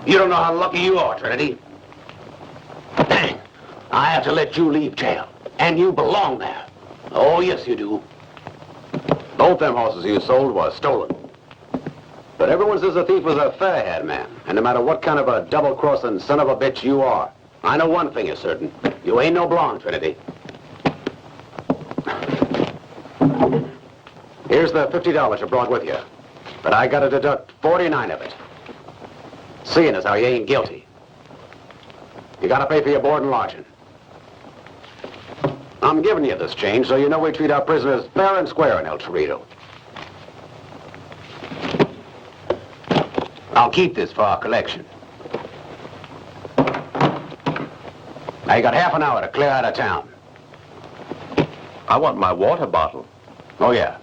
You don't know how lucky you are, Trinity. Dang. I have to let you leave jail. And you belong there. Oh, yes, you do. Both them horses you sold was stolen. But everyone says the thief was a fair-haired man. And no matter what kind of a double-crossing son of a bitch you are, I know one thing is certain. You ain't no blonde, Trinity. Here's the $50 you brought with you. But I gotta deduct 49 of it. Seeing as how you ain't guilty. You gotta pay for your board and lodging. I'm giving you this change so you know we treat our prisoners fair and square in El Torito. I'll keep this for our collection. Now you got half an hour to clear out of town. I want my water bottle. Oh, yeah.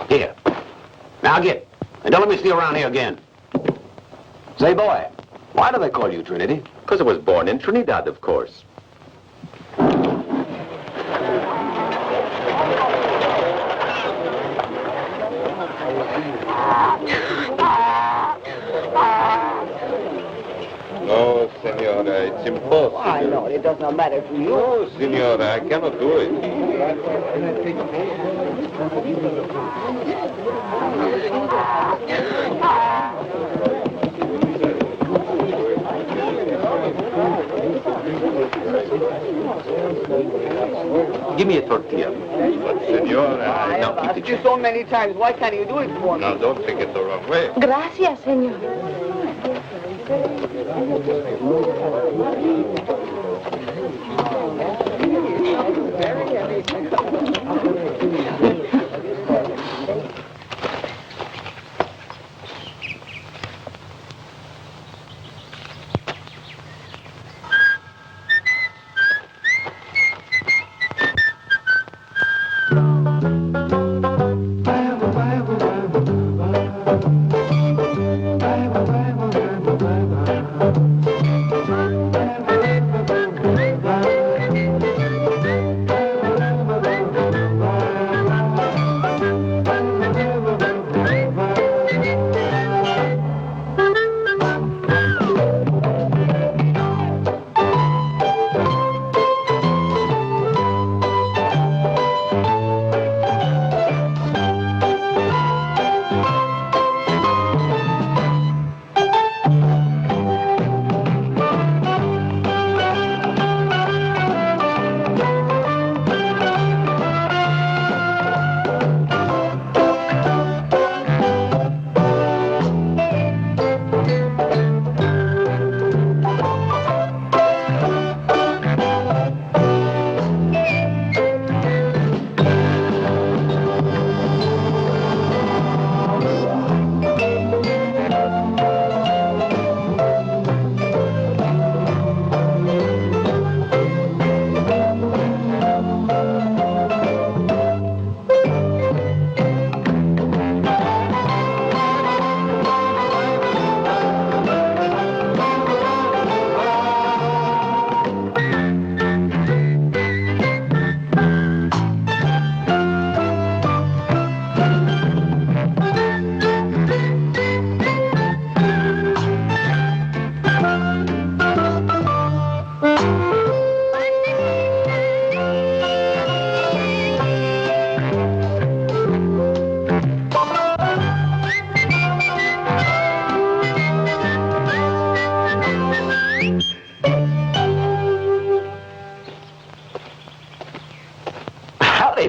Here. Now get. And don't let me see you around here again. Say, boy, why do they call you Trinity? Because I was born in Trinidad, of course. No, senora, it's impossible. Why, no, it does not matter to you. No, senora, I cannot do it. Give me a tortilla. But, senora, I have asked you so many times. Why can't you do it for me? Now, don't take it the wrong way. Gracias, señor.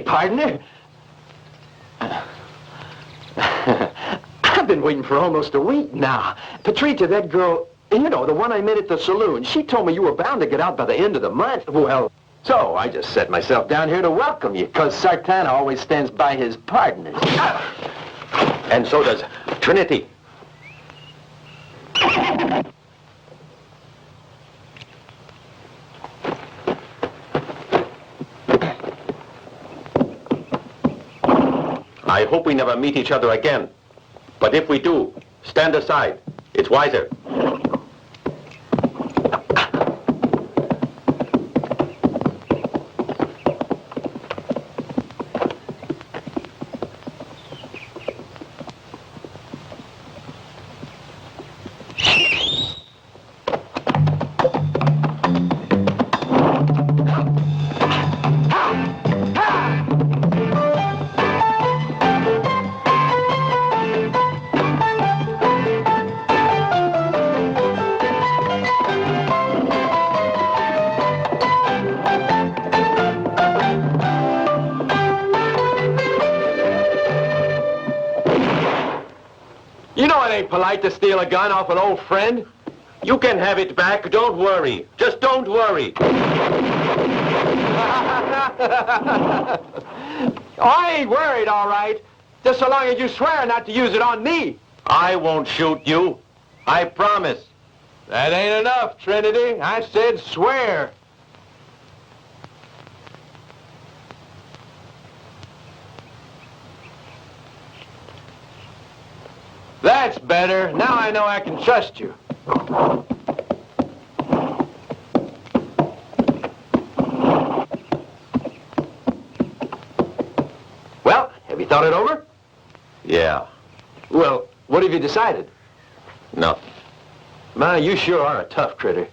Partner. I've been waiting for almost a week now. Patricia, that girl, you know, the one I met at the saloon, she told me you were bound to get out by the end of the month. Well, so I just set myself down here to welcome you, because Sartana always stands by his partners. And so does Trinity. I hope we never meet each other again. But if we do, stand aside. It's wiser. You know it ain't polite to steal a gun off an old friend. You can have it back, don't worry. Just don't worry. I ain't worried, all right. Just so long as you swear not to use it on me. I won't shoot you. I promise. That ain't enough, Trinity. I said swear. That's better. Now I know I can trust you. Well, have you thought it over? Yeah, Well, what have you decided? nothing. Ma, you sure are a tough critter.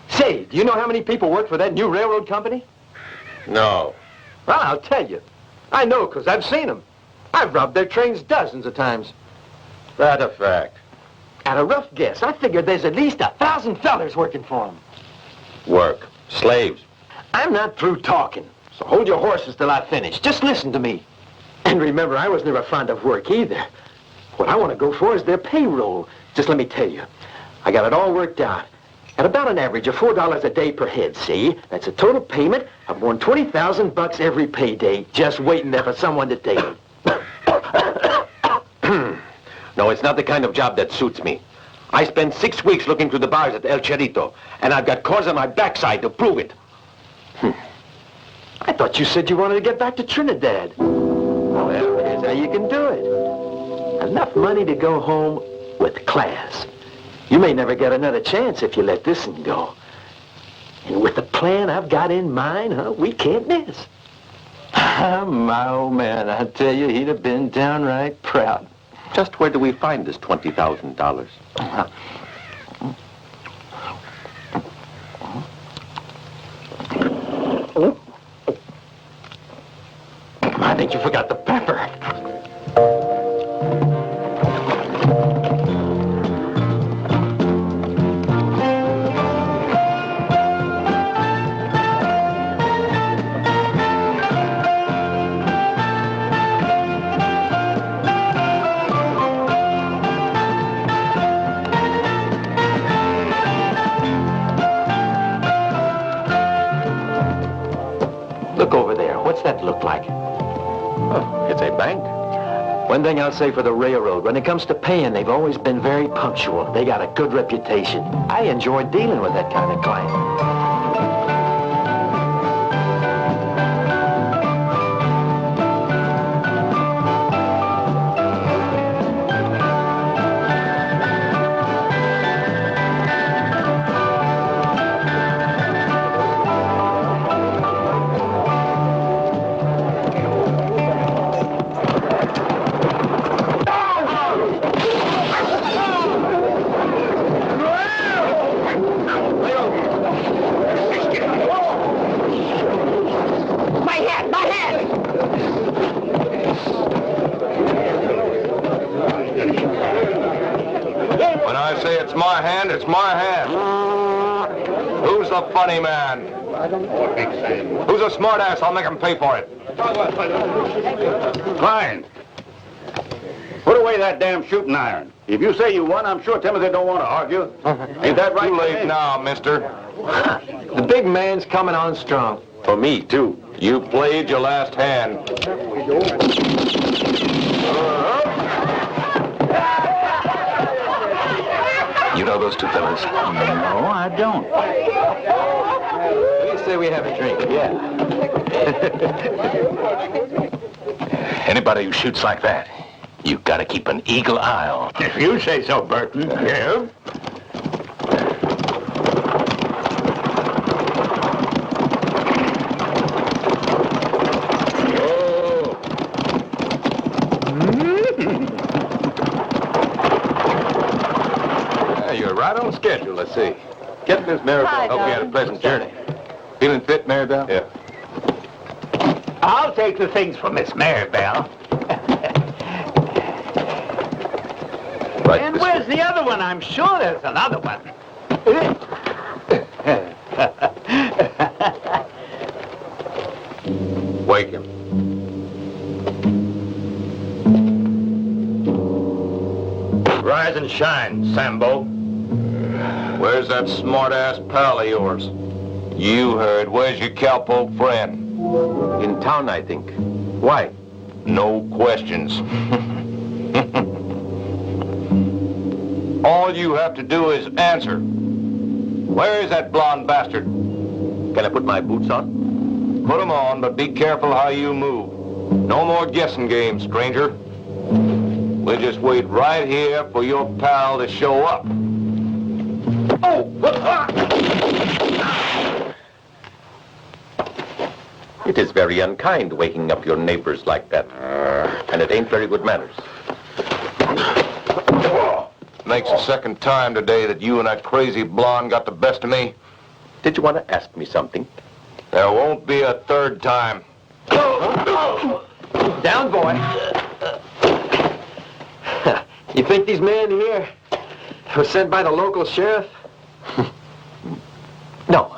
Say, do you know how many people work for that new railroad company? No. Well, I'll tell you. I know, because I've seen them. I've robbed their trains dozens of times. That a fact. At a rough guess, I figured there's at least 1,000 fellers working for them. Work. Slaves. I'm not through talking, so hold your horses till I finish. Just listen to me. And remember, I was never fond of work either. What I want to go for is their payroll. Just let me tell you, I got it all worked out. At about an average of $4 a day per head, see? That's a total payment of more than 20,000 bucks every payday, just waiting there for someone to take it. No, it's not the kind of job that suits me. I spent 6 weeks looking through the bars at El Cherito, and I've got cords on my backside to prove it. I thought you said you wanted to get back to Trinidad. Well, here's how you can do it. Enough money to go home with class. You may never get another chance if you let this one go. And with the plan I've got in mind, we can't miss. My old man, I tell you, he'd have been downright proud. Just where do we find this $20,000? I think you forgot the pepper. Look over there. What's that look like? Oh, it's a bank. One thing I'll say for the railroad, when it comes to paying, they've always been very punctual. They got a good reputation. I enjoy dealing with that kind of client. It's my hand. Who's the funny man? Who's a smart ass? I'll make him pay for it. Clyde, put away that damn shooting iron. If you say you won, I'm sure Timothy don't want to argue. Ain't that right? Too late now, mister. The big man's coming on strong. For me, too. You played your last hand. You know those two fellas? No, I don't. Please say we have a drink. Yeah. Anybody who shoots like that, you've got to keep an eagle eye on. If you say so, Burton. Yeah. You're right on schedule, let's see. Get Miss Maribel. Hi, Hope you had a darling. pleasant journey. Feeling fit, Maribel? Yeah. I'll take the things for Miss Maribel. Right. And where's the other one? I'm sure there's another one. Wake him. Rise and shine, Sambo. Where's that smart-ass pal of yours? You heard. Where's your cowpoke friend? In town, I think. Why? No questions. All you have to do is answer. Where is that blonde bastard? Can I put my boots on? Put 'em on, but be careful how you move. No more guessing games, stranger. We'll just wait right here for your pal to show up. Oh! It is very unkind waking up your neighbors like that. And it ain't very good manners. Makes the second time today that you and that crazy blonde got the best of me. Did you want to ask me something? There won't be a third time. Down, boy. You think these men here were sent by the local sheriff? No.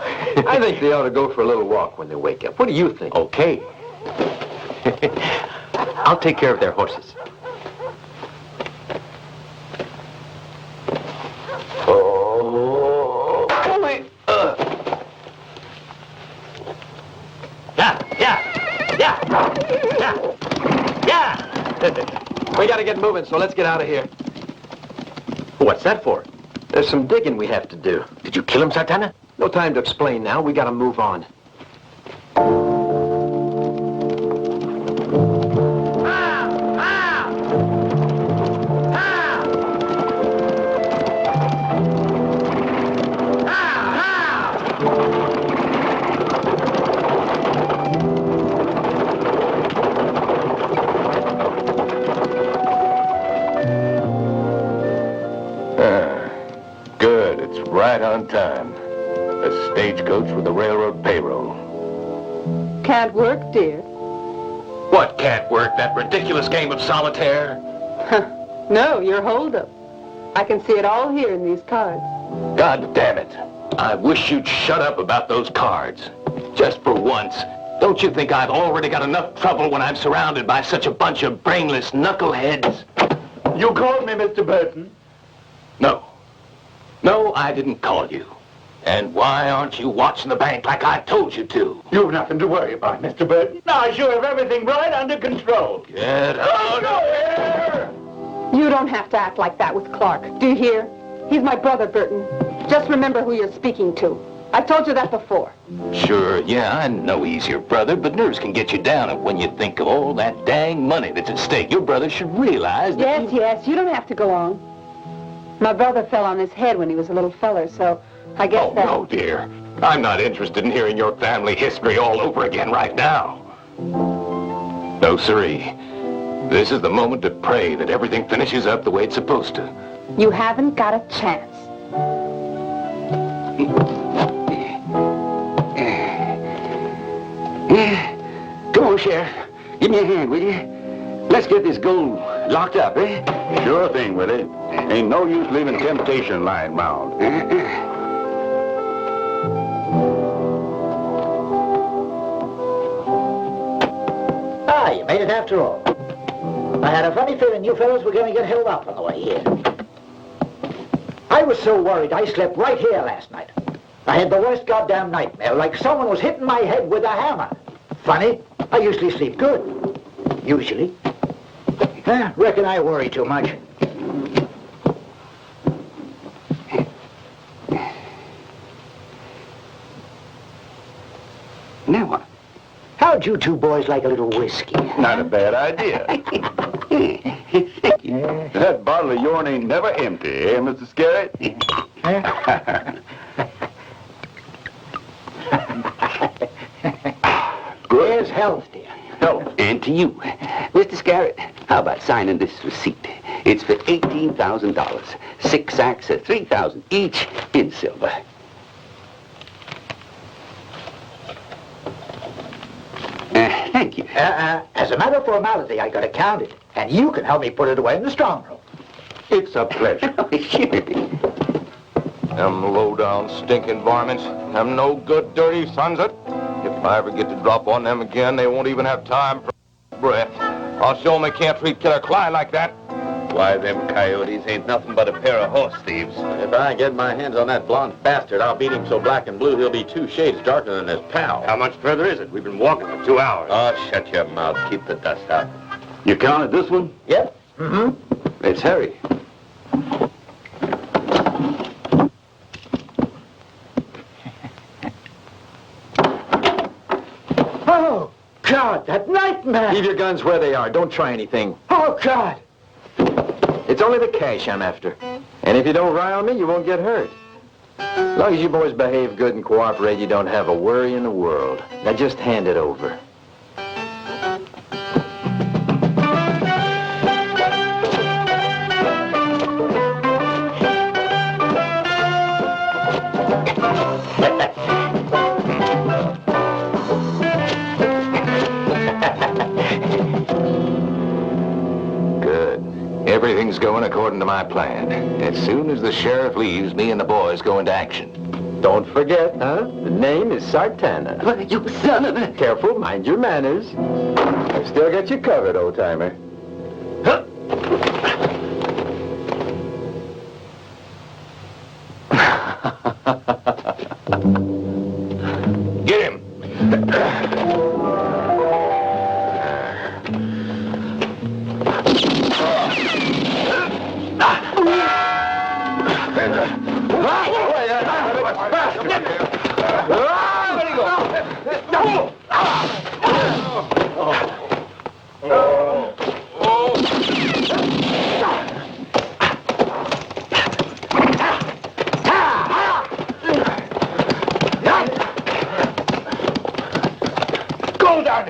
I think they ought to go for a little walk when they wake up. What do you think? Okay. I'll take care of their horses. We gotta get moving, so let's get out of here. What's that for? There's some digging we have to do. Did you kill him, Sartana? No time to explain now. We gotta move on. Good, it's right on time. A stagecoach with the railroad payroll. Can't work, dear. What can't work? That ridiculous game of solitaire? No, you're holdup. I can see it all here in these cards. God damn it. I wish you'd shut up about those cards. Just for once. Don't you think I've already got enough trouble when I'm surrounded by such a bunch of brainless knuckleheads? You called me, Mr. Burton. No. No, I didn't call you. And why aren't you watching the bank like I told you to? You've nothing to worry about, Mr. Burton. I sure have everything right under control. Get out of here! You don't have to act like that with Clark. Do you hear? He's my brother, Burton. Just remember who you're speaking to. I've told you that before. Sure, yeah, I know he's your brother, but nerves can get you down when you think of all that dang money that's at stake. Your brother should realize that... Yes, you don't have to go on. My brother fell on his head when he was a little feller, so I guess Oh, no, dear. I'm not interested in hearing your family history all over again right now. No, sirree. This is the moment to pray that everything finishes up the way it's supposed to. You haven't got a chance. Come on, Sheriff. Give me a hand, will you? Let's get this gold locked up, eh? Sure thing, Willie. Ain't no use leaving temptation lying around. Ah, you made it after all. I had a funny feeling you fellows were going to get held up on the way here. I was so worried I slept right here last night. I had the worst goddamn nightmare, like someone was hitting my head with a hammer. Funny, I usually sleep good. Usually. Reckon I worry too much. Now what? How'd you two boys like a little whiskey? Not a bad idea. That bottle of yourn ain't never empty, eh, Mr. Scarrett? Here's health, dear. Health. And to you. Mr. Scarrett, how about signing this receipt? It's for $18,000. 6 sacks of $3,000 each in silver. Thank you. As a matter of formality, I gotta count it. And you can help me put it away in the strong room. It's a pleasure. Sure. Them low-down, stinking varmints. Them no good, dirty sons of... If I ever get to drop on them again, they won't even have time for breath. I'll show them they can't treat Killer Clyde like that. Why, them coyotes ain't nothing but a pair of horse thieves. If I get my hands on that blonde bastard, I'll beat him so black and blue he'll be 2 shades darker than his pal. How much further is it? We've been walking for 2 hours. Oh, shut your mouth. Keep the dust out. You counted this one? Yep. It's Harry. Oh, God, that nightmare! Leave your guns where they are. Don't try anything. Oh, God! It's only the cash I'm after. And if you don't rile me, you won't get hurt. As long as you boys behave good and cooperate, you don't have a worry in the world. Now just hand it over. Everything's going according to my plan. As soon as the sheriff leaves, me and the boys go into action. Don't forget, huh? The name is Sartana. You son of a... Careful, mind your manners. I've still got you covered, old-timer. Huh? Get him!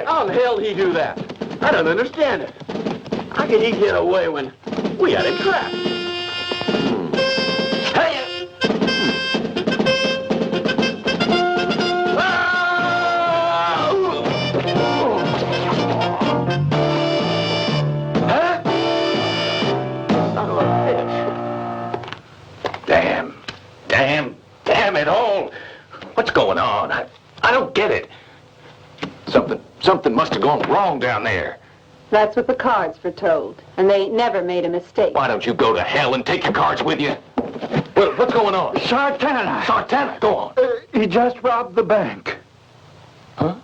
How the hell did he do that? I don't understand it. How could he get away when we had him trapped? Hey! Huh? Son of a bitch. Damn it all. What's going on? I don't get it. Something must have gone wrong down there. That's what the cards were told, and they ain't never made a mistake. Why don't you go to hell and take your cards with you? Well, what's going on? Sartana! Sartana, go on. He just robbed the bank. Huh?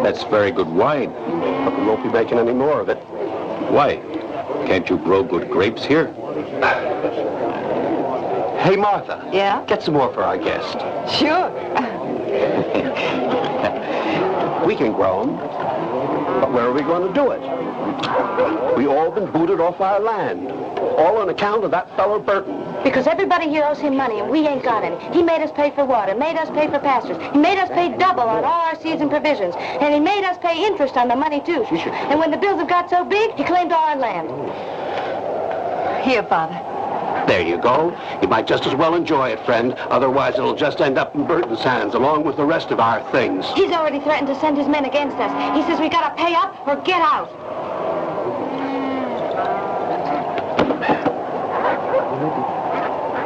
That's very good wine, but we won't be making any more of it. Why? Can't you grow good grapes here? Hey, Martha. Yeah? Get some more for our guest. Sure. We can grow them, but where are we going to do it? We all been booted off our land, all on account of that fellow Burton. Because everybody here owes him money, and we ain't got any. He made us pay for water, made us pay for pastures. He made us pay double on all our seeds and provisions. And he made us pay interest on the money, too. And when the bills have got so big, he claimed all our land. Here, Father. There you go. You might just as well enjoy it, friend. Otherwise, it'll just end up in Burton's hands, along with the rest of our things. He's already threatened to send his men against us. He says we gotta pay up or get out.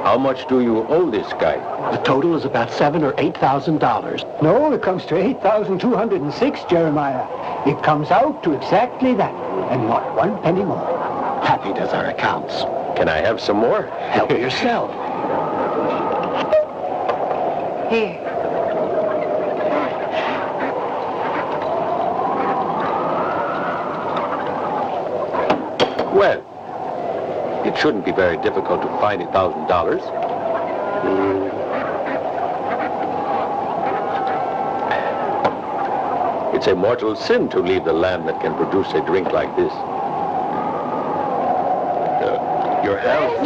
How much do you owe this guy? The total is about $7,000 or $8,000. No, it comes to 8,206, Jeremiah. It comes out to exactly that, and not one penny more. Happy does our accounts. Can I have some more? Help yourself. Here. Well, it shouldn't be very difficult to find $1,000. It's a mortal sin to leave the land that can produce a drink like this. Your health.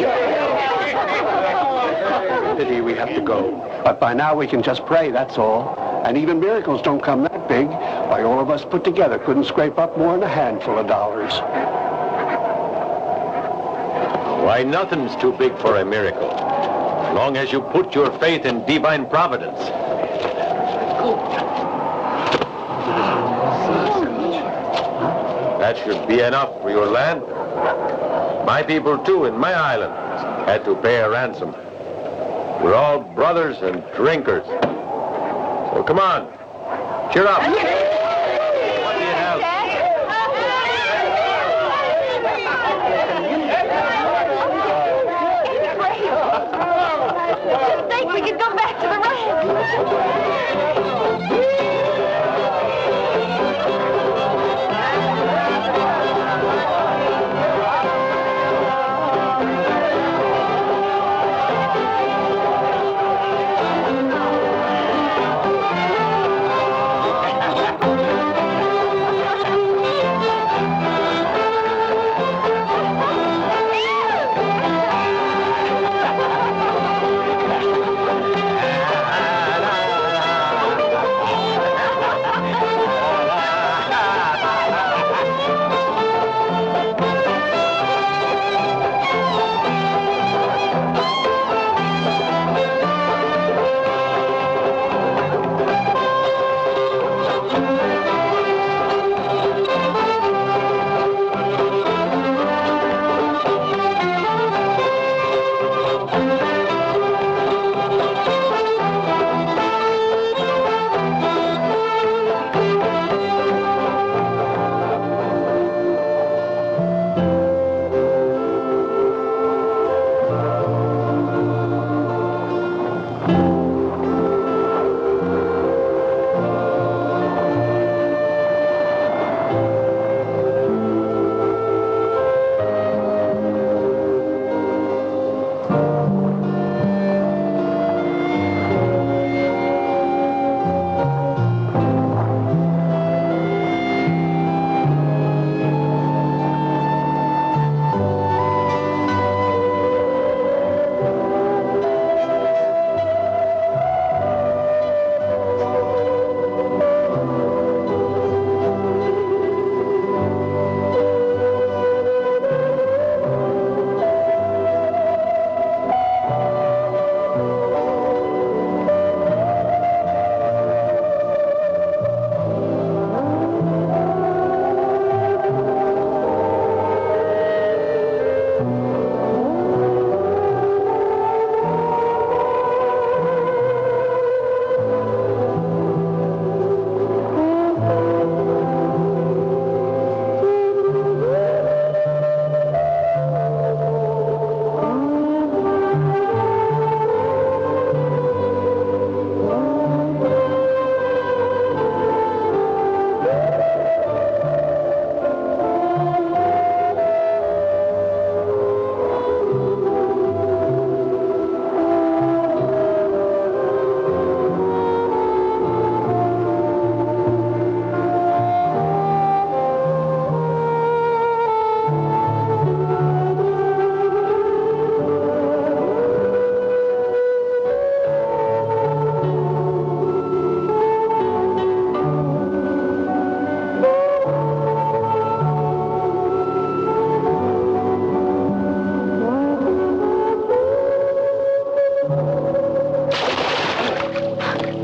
Pity we have to go. But by now we can just pray, that's all. And even miracles don't come that big. Why, all of us put together couldn't scrape up more than a handful of dollars. Why, nothing's too big for a miracle, as long as you put your faith in divine providence. That should be enough for your land. My people, too, in my island, had to pay a ransom. We're all brothers and drinkers. So come on, cheer up. What do you have? Just think we could go back to the ranch.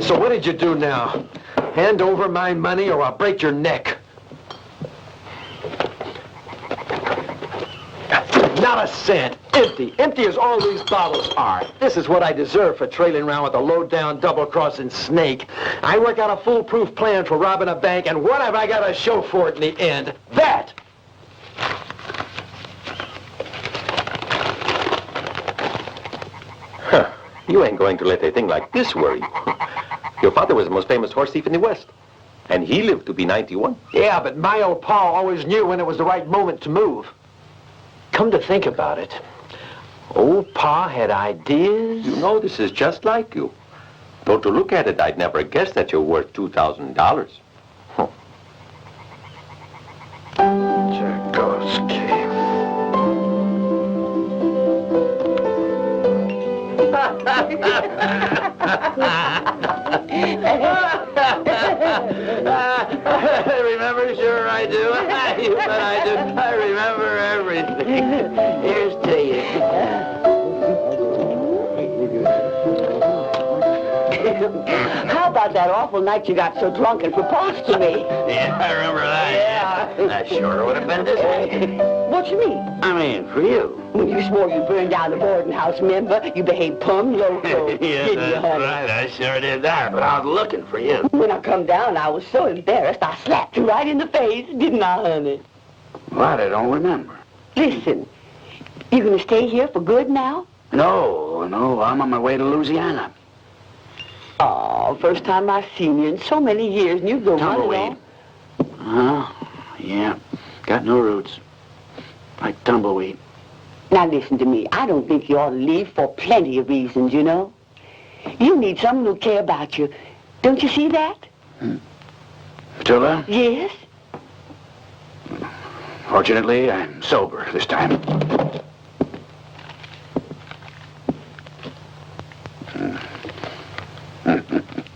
So what did you do now? Hand over my money or I'll break your neck. Not a cent. Empty. Empty as all these bottles are. This is what I deserve for trailing around with a low-down, double-crossing snake. I work out a foolproof plan for robbing a bank, and what have I got to show for it in the end? That! Huh. You ain't going to let a thing like this worry you. Your father was the most famous horse thief in the West. And he lived to be 91. Yeah, but my old pa always knew when it was the right moment to move. Come to think about it, old Pa had ideas. You know, this is just like you. Though to look at it, I'd never guess that you're worth $2,000. Huh. Tchaikovsky. Remember? Sure I do. You bet I do. I remember everything. Here's to you. How about that awful night you got so drunk and proposed to me? Yeah, I remember that. Yeah. That sure would have been this way. What you mean? I mean, for you. When you swore you burned down the boarding house, remember? You behaved plumb loco. Yes, didn't you, that's honey? right. I sure did that, but I was looking for you. When I come down, I was so embarrassed, I slapped you right in the face, didn't I, honey? What? I don't remember. Listen, you gonna stay here for good now? No, I'm on my way to Louisiana. Oh, first time I've seen you in so many years, and you go Tumbleweed. Yeah. Got no roots. Like tumbleweed. Now listen to me. I don't think you ought to leave for plenty of reasons, you know. You need someone who'll care about you. Don't you see that? Tula? Yes. Fortunately, I'm sober this time.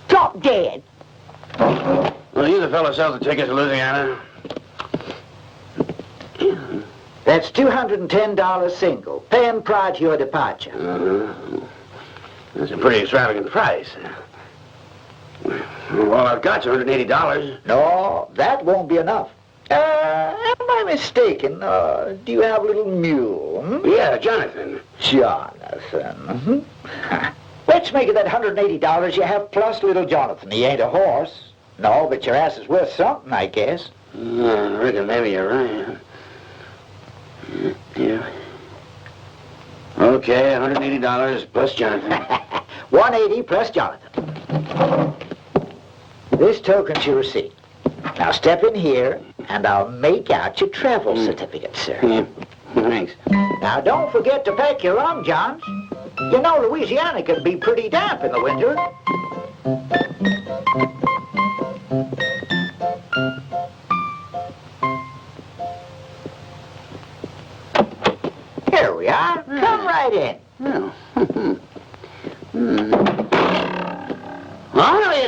Drop dead. Well, you the fellow sells the ticket to Louisiana? That's $210 single, paying prior to your departure. That's a pretty extravagant price. Well, I've got you $180. No, that won't be enough. Am I mistaken? Do you have a little mule? Yeah, Jonathan. Jonathan. Let's make it that $180 you have plus little Jonathan. He ain't a horse. No, but your ass is worth something, I guess. I reckon maybe you're right. Yeah. Okay, $180 plus Jonathan. 180 plus Jonathan. This token's your receipt. Now step in here, and I'll make out your travel certificate, sir. Yeah. Thanks. Now don't forget to pack your rum, Johns. You know Louisiana can be pretty damp in the winter. Here we are. Come right in. Oh. Oh, no, you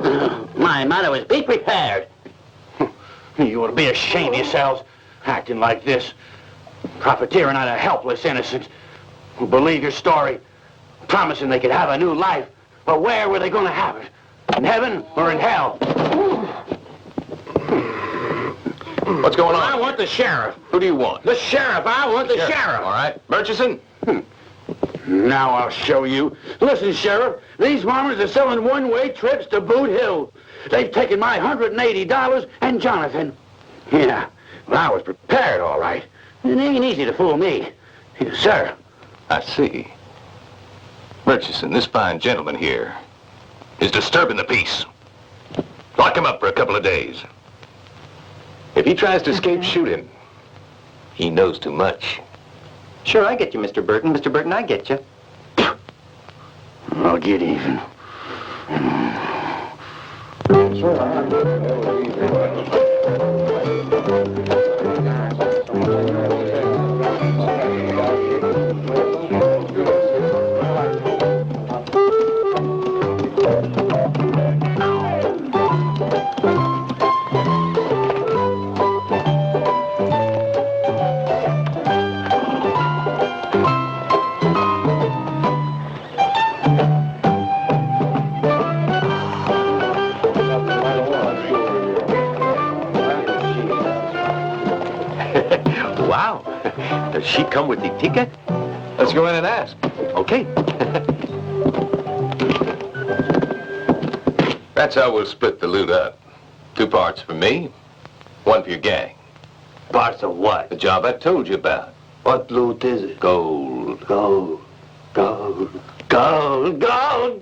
don't. My motto is be prepared. You ought to be ashamed of yourselves, acting like this. Profiteering out of helpless innocents who believe your story, promising they could have a new life. But where were they going to have it? In heaven or in hell? What's going on? I want the sheriff. Who do you want? The sheriff. I want the sheriff. All right. Murchison? Now I'll show you. Listen, Sheriff, these farmers are selling one-way trips to Boot Hill. They've taken my $180 and Jonathan. Yeah, well, I was prepared, all right. It ain't easy to fool me. Yes, sir. I see. Murchison, this fine gentleman here is disturbing the peace. Lock him up for a couple of days. If he tries to escape, shoot him. He knows too much. Sure, I get you, Mr. Burton. Mr. Burton, I get you. I'll get even. Wow. Does she come with the ticket? Let's go in and ask. Okay. That's how we'll split the loot up. 2 parts for me, 1 for your gang. Parts of what? The job I told you about. What loot is it? Gold. Gold. Gold. Gold. Gold. Gold.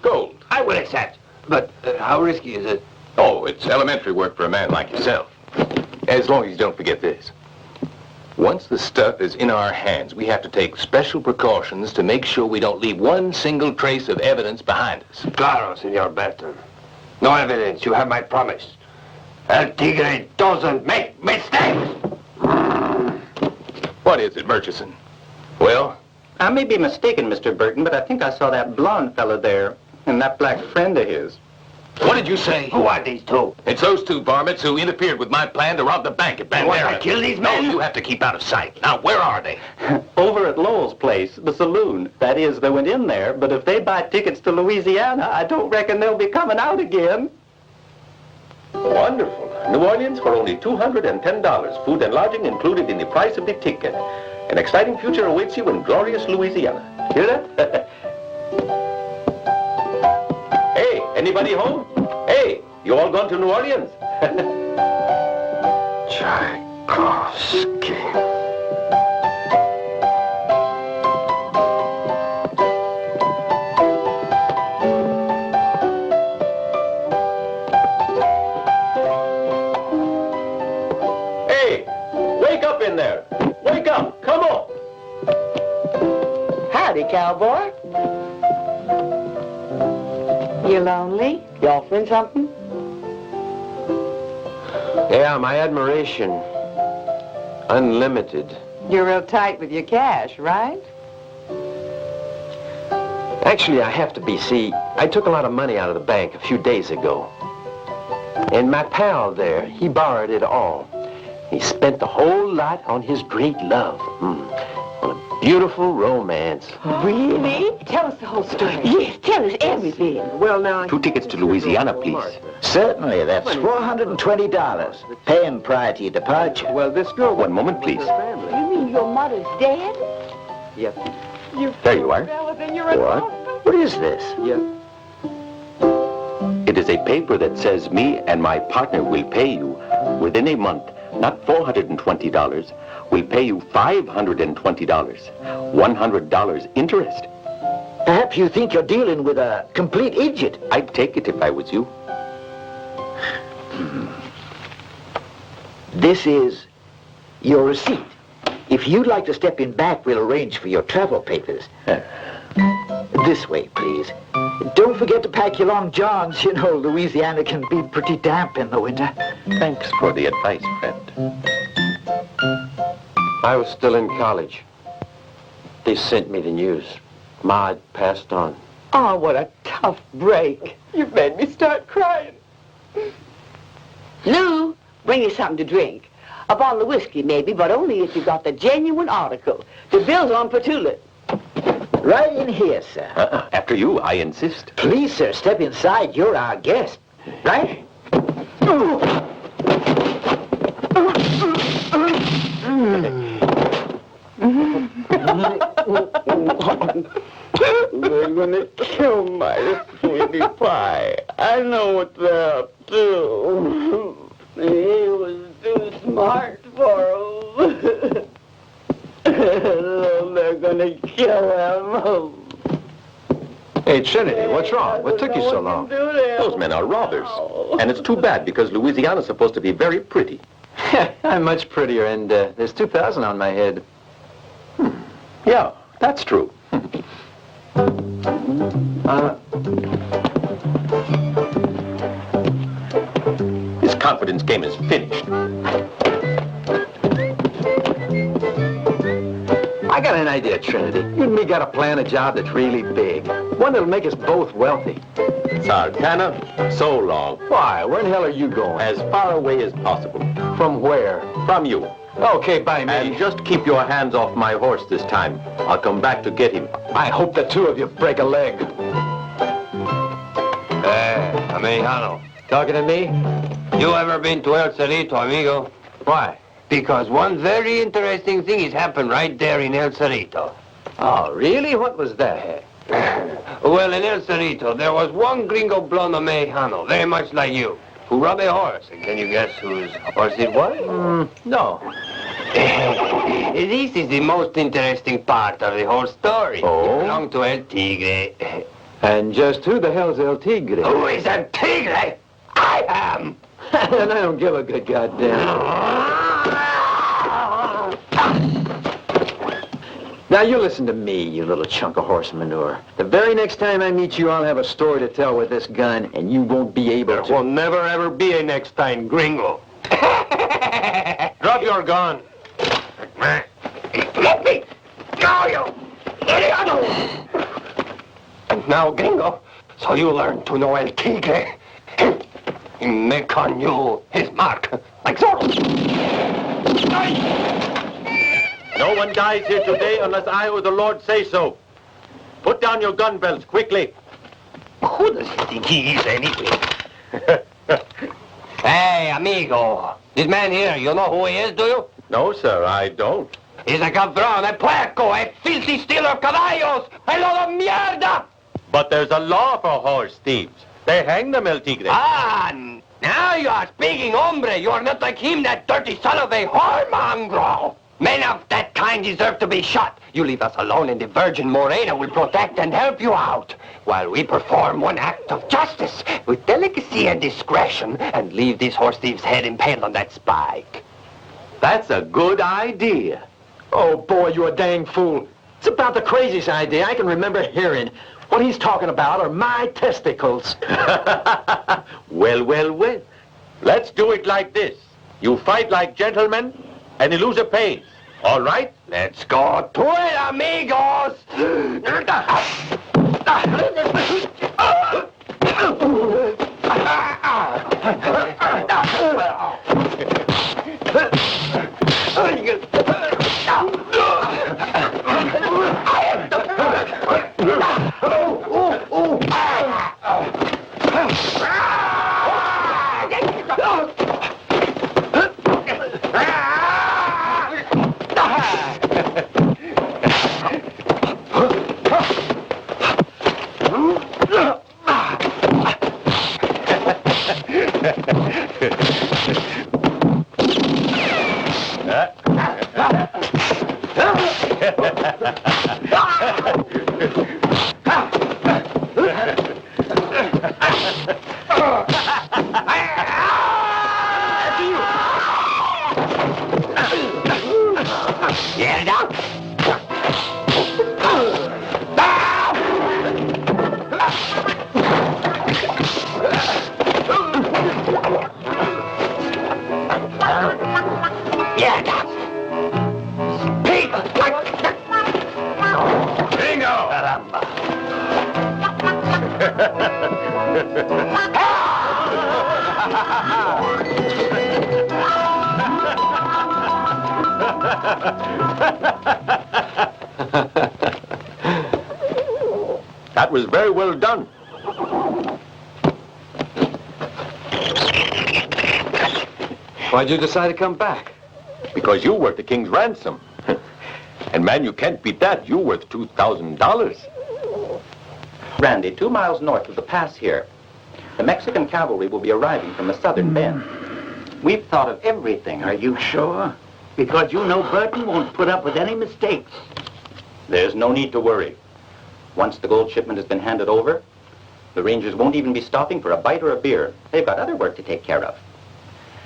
Gold. I will accept. But how risky is it? Oh, it's elementary work for a man like yourself. As long as you don't forget this. Once the stuff is in our hands, we have to take special precautions to make sure we don't leave one single trace of evidence behind us. Claro, Senor Burton. No evidence. You have my promise. El Tigre doesn't make mistakes. What is it, Murchison? Well? I may be mistaken, Mr. Burton, but I think I saw that blonde fella there and that black friend of his. What did you say? Who are these two? It's those 2 varmints who interfered with my plan to rob the bank at Bandera. You want to kill these men? No, you have to keep out of sight. Now, where are they? Over at Lowell's place, the saloon. That is, they went in there, but if they buy tickets to Louisiana, I don't reckon they'll be coming out again. Wonderful. New Orleans for only $210. Food and lodging included in the price of the ticket. An exciting future awaits you in glorious Louisiana. Hear that? Hey, anybody home? Hey, you all gone to New Orleans? Tchaikovsky. Hey, wake up in there. Wake up, come on. Howdy, cowboy. You lonely? You offering something? Yeah, my admiration. Unlimited. You're real tight with your cash, right? Actually, I have to be. See, I took a lot of money out of the bank a few days ago. And my pal there, he borrowed it all. He spent the whole lot on his great love. On a beautiful romance. Really? Tell us the whole story. Yes, tell us everything. Well, now... 2 tickets to Louisiana, please. Certainly, that's $420. Paying prior to your departure. Well, this girl... One moment, please. You mean your mother's dead? Yep. There you are. What? What is this? Yep. It is a paper that says me and my partner will pay you within a month, not $420. We'll pay you $520. $100 interest. Perhaps you think you're dealing with a complete idiot. I'd take it if I was you. This is your receipt. If you'd like to step in back, we'll arrange for your travel papers. This way, please. Don't forget to pack your long johns. You know, Louisiana can be pretty damp in the winter. Thanks for the advice, friend. I was still in college. They sent me the news. Ma had passed on. Oh, what a tough break. You've made me start crying. Lou, bring you something to drink. A bottle of whiskey, maybe, but only if you got the genuine article. The bill's on for tulip. Right in here, sir. After you, I insist. Please, sir, step inside. You're our guest. Right? They're gonna kill my sweetie pie. I know what they're up to. He was too smart for him. They're gonna kill him. Hey, Trinity, what's wrong? What took you so long? Those men are robbers. And it's too bad because Louisiana's supposed to be very pretty. I'm much prettier, and there's 2,000 on my head. Yeah, that's true. This confidence game is finished. I got an idea, Trinity. You and me got to plan a job that's really big. One that'll make us both wealthy. Sartana, so long. Why? Where in the hell are you going? As far away as possible. From where? From you. Okay, by me. And just keep your hands off my horse this time. I'll come back to get him. I hope the two of you break a leg. Hey, Americano. Talking to me? You ever been to El Cerrito, amigo? Why? Because one very interesting thing has happened right there in El Cerrito. Oh, really? What was that? Well, in El Cerrito, there was one gringo blonde Americano, very much like you, who rode a horse. And can you guess whose horse it was? No. This is the most interesting part of the whole story. Oh? It belonged to El Tigre. And just who the hell's El Tigre? Who is El Tigre? I am. And I don't give a good goddamn. Now, you listen to me, you little chunk of horse manure. The very next time I meet you, I'll have a story to tell with this gun, and you won't be able There to... will never, ever be a next time, gringo. Drop your gun. Let me go, you idiot! And now, gringo, so you learn to know El Tigre. He make on you his mark, like so. No one dies here today unless I or the Lord say so. Put down your gun belts, quickly. Who does he think he is, anyway? Hey, amigo. This man here, you know who he is, do you? No, sir, I don't. He's a cabron, a puerco, a filthy stealer of caballos, a lot of mierda! But there's a law for horse thieves. They hang them, El Tigre. Ah, now you are speaking, hombre. You are not like him, that dirty son of a whoremongrel. Men of that kind deserve to be shot. You leave us alone and the Virgin Morena will protect and help you out, while we perform one act of justice with delicacy and discretion and leave this horse thief's head impaled on that spike. That's a good idea. Oh, boy, you're a dang fool. It's about the craziest idea I can remember hearing. What he's talking about are my testicles. Well, well, well. Let's do it like this. You fight like gentlemen, and the loser pays. All right? Let's go to it, amigos! That was very well done. Why'd you decide to come back? Because you worth the king's ransom. And man, you can't beat that. You're worth $2,000. Randy, 2 miles north of the pass here, the Mexican cavalry will be arriving from the southern bend. We've thought of everything. Are you sure? Because you know Burton won't put up with any mistakes. There's no need to worry. Once the gold shipment has been handed over, the Rangers won't even be stopping for a bite or a beer. They've got other work to take care of.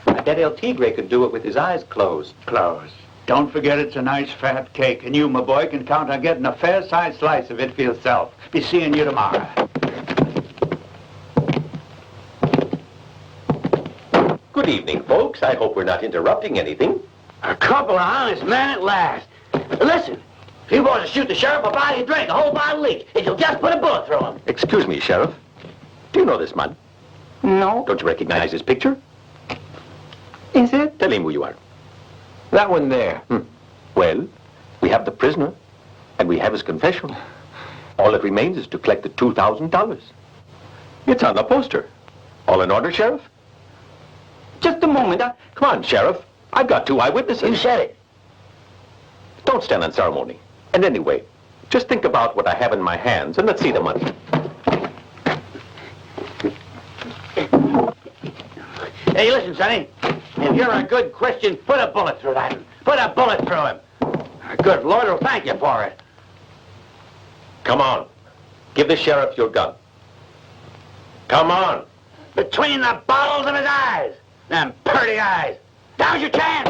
I bet El Tigre could do it with his eyes closed. Closed. Don't forget it's a nice fat cake, and you, my boy, can count on getting a fair-sized slice of it for yourself. Be seeing you tomorrow. Good evening, folks. I hope we're not interrupting anything. A couple of honest men at last. Listen, if you boys will shoot the sheriff, I'll buy you a drink, a whole bottle each, if you'll just put a bullet through him. Excuse me, Sheriff. Do you know this man? No. Don't you recognize his picture? Is it? Tell him who you are. That one there. Well, we have the prisoner, and we have his confession. All that remains is to collect the $2,000. It's on the poster. All in order, Sheriff? Just a moment. Come on, Sheriff. I've got 2 eyewitnesses. You said it. Don't stand on ceremony. And anyway, just think about what I have in my hands, and let's see the money. Hey, listen, Sonny. If you're a good Christian, put a bullet through that. Put a bullet through him. A good Lord will thank you for it. Come on. Give the sheriff your gun. Come on. Between the bottles of his eyes. Them purty eyes. Now's your chance.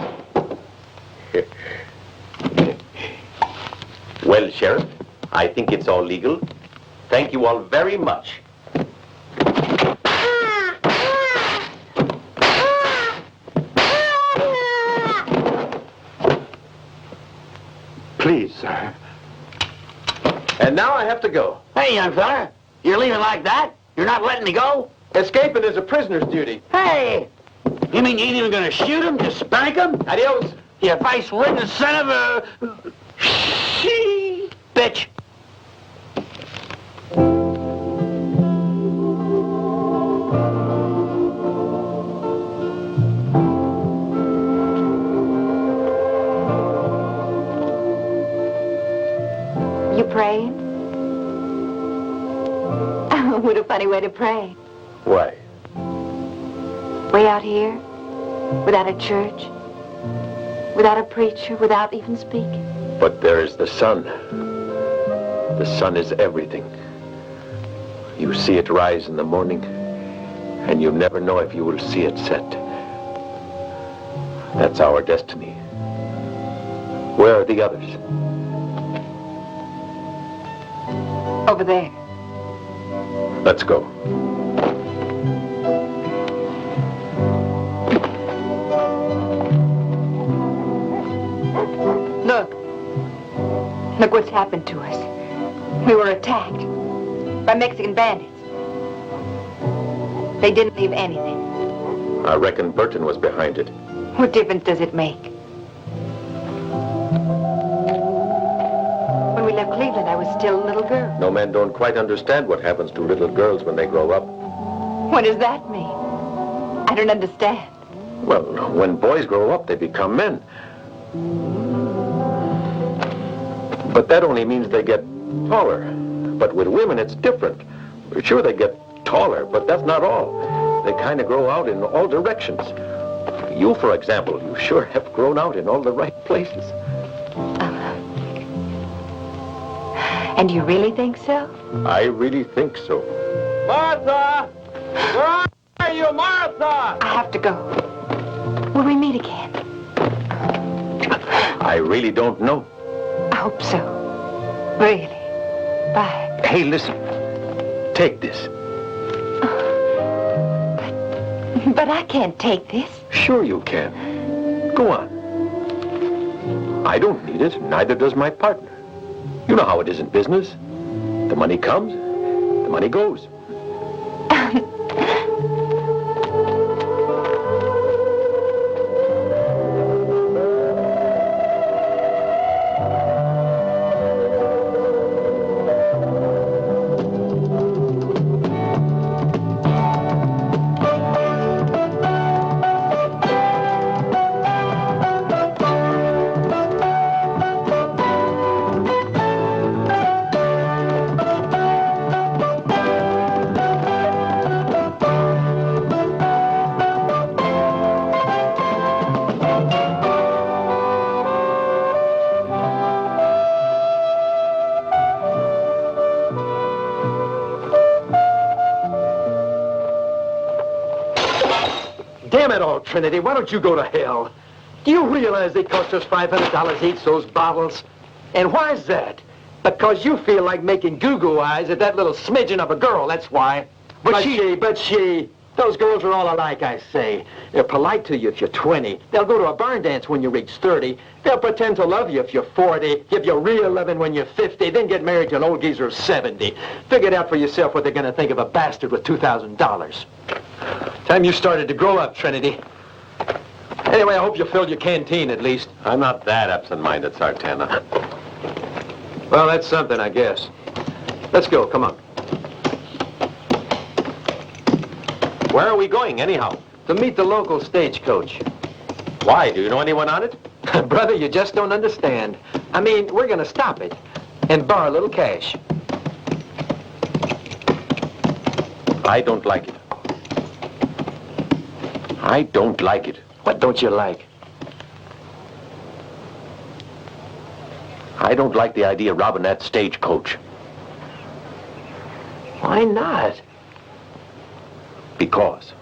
Well, Sheriff, I think it's all legal. Thank you all very much. Please, sir. And now I have to go. Hey, young fella. You're leaving like that? You're not letting me go? Escaping is a prisoner's duty. Hey! You mean you ain't even gonna shoot him? Just spank him? Adios. You vice-ridden son of a... bitch. You praying? What a funny way to pray. Why? Way out here, without a church, without a preacher, without even speaking. But there is the sun. The sun is everything. You see it rise in the morning, and you never know if you will see it set. That's our destiny. Where are the others? Over there. Let's go. Look. Look what's happened to us. We were attacked by Mexican bandits. They didn't leave anything. I reckon Burton was behind it. What difference does it make? When we left Cleveland, I was still a little girl. No men don't quite understand what happens to little girls when they grow up. What does that mean? I don't understand. Well, when boys grow up, they become men. But that only means they get taller. But with women, it's different. Sure, they get taller, but that's not all. They kind of grow out in all directions. You, for example, you sure have grown out in all the right places. And you really think so? I really think so. Martha! Where are you, Martha? I have to go. Will we meet again? I really don't know. I hope so. Really. Bye. Hey, listen. Take this. But I can't take this. Sure you can. Go on. I don't need it, neither does my partner. You know how it is in business. The money comes, the money goes. Trinity, why don't you go to hell? Do you realize they cost us $500 each, those bottles? And why is that? Because you feel like making goo-goo eyes at that little smidgen of a girl, that's why. But she, those girls are all alike, I say. They're polite to you if you're 20. They'll go to a barn dance when you reach 30. They'll pretend to love you if you're 40, give you real loving when you're 50, then get married to an old geezer of 70. Figure it out for yourself what they're going to think of a bastard with $2,000. Time you started to grow up, Trinity. Anyway, I hope you filled your canteen at least. I'm not that absent-minded, Sartana. Well, that's something, I guess. Let's go, come on. Where are we going, anyhow? To meet the local stagecoach. Why? Do you know anyone on it? Brother, you just don't understand. I mean, we're going to stop it and borrow a little cash. I don't like it. I don't like it. What don't you like? I don't like the idea of robbing that stagecoach. Why not? Because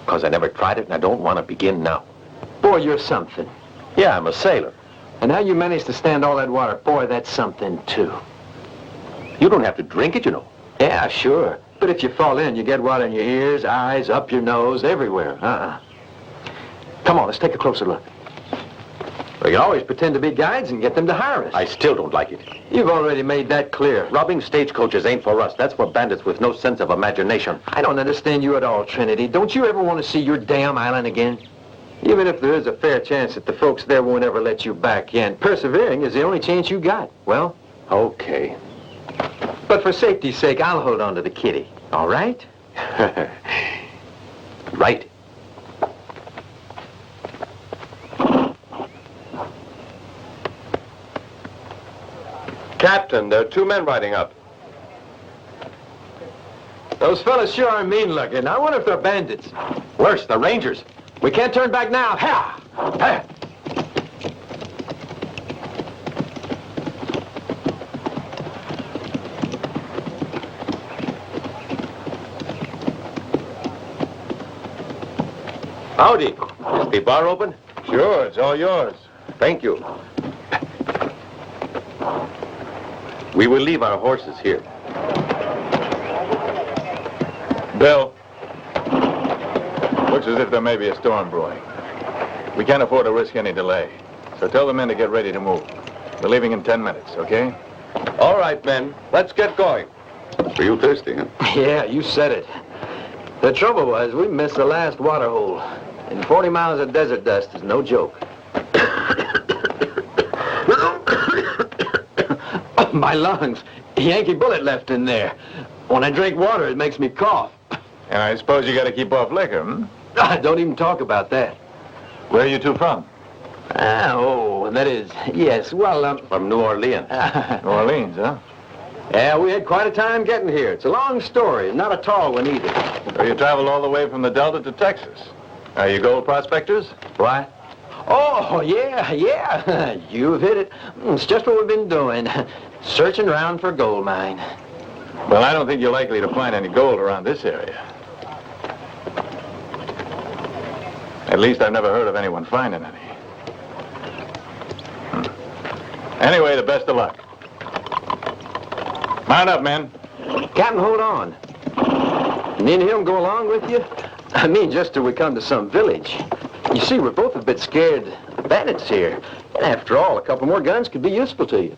I never tried it and I don't want to begin now. Boy, you're something. Yeah, I'm a sailor. And how you managed to stand all that water, boy, that's something too. You don't have to drink it, you know. Yeah, sure. But if you fall in, you get water in your ears, eyes, up your nose, everywhere. Come on, let's take a closer look. We can always pretend to be guides and get them to hire us. I still don't like it. You've already made that clear. Robbing stagecoaches ain't for us. That's for bandits with no sense of imagination. I don't understand you at all, Trinity. Don't you ever want to see your damn island again? Even if there is a fair chance that the folks there won't ever let you back in, persevering is the only chance you got. Well, okay. But for safety's sake, I'll hold on to the kitty. All right? Right. Captain, there are 2 men riding up. Those fellas sure are mean-looking. I wonder if they're bandits. Worse, the Rangers. We can't turn back now. Ha! Ha! Howdy. Is the bar open? Sure, it's all yours. Thank you. We will leave our horses here. Bill, looks as if there may be a storm brewing. We can't afford to risk any delay. So tell the men to get ready to move. We're leaving in 10 minutes, okay? All right, men. Let's get going. Are you thirsty, huh? Yeah, you said it. The trouble was, we missed the last water hole. And 40 miles of desert dust is no joke. My lungs. Yankee bullet left in there. When I drink water, it makes me cough. And I suppose you got to keep off liquor, Don't even talk about that. Where are you two from? That is, yes, well, From New Orleans. New Orleans, huh? Yeah, we had quite a time getting here. It's a long story, not a tall one either. So you traveled all the way from the Delta to Texas. Are you gold prospectors? What? Oh, yeah. You've hit it. It's just what we've been doing. Searching around for a gold mine. Well, I don't think you're likely to find any gold around this area. At least I've never heard of anyone finding any. Anyway, the best of luck. Mount up, men. Captain, hold on. Me and him go along with you? I mean, just till we come to some village. You see, we're both a bit scared of bandits here. And after all, a couple more guns could be useful to you.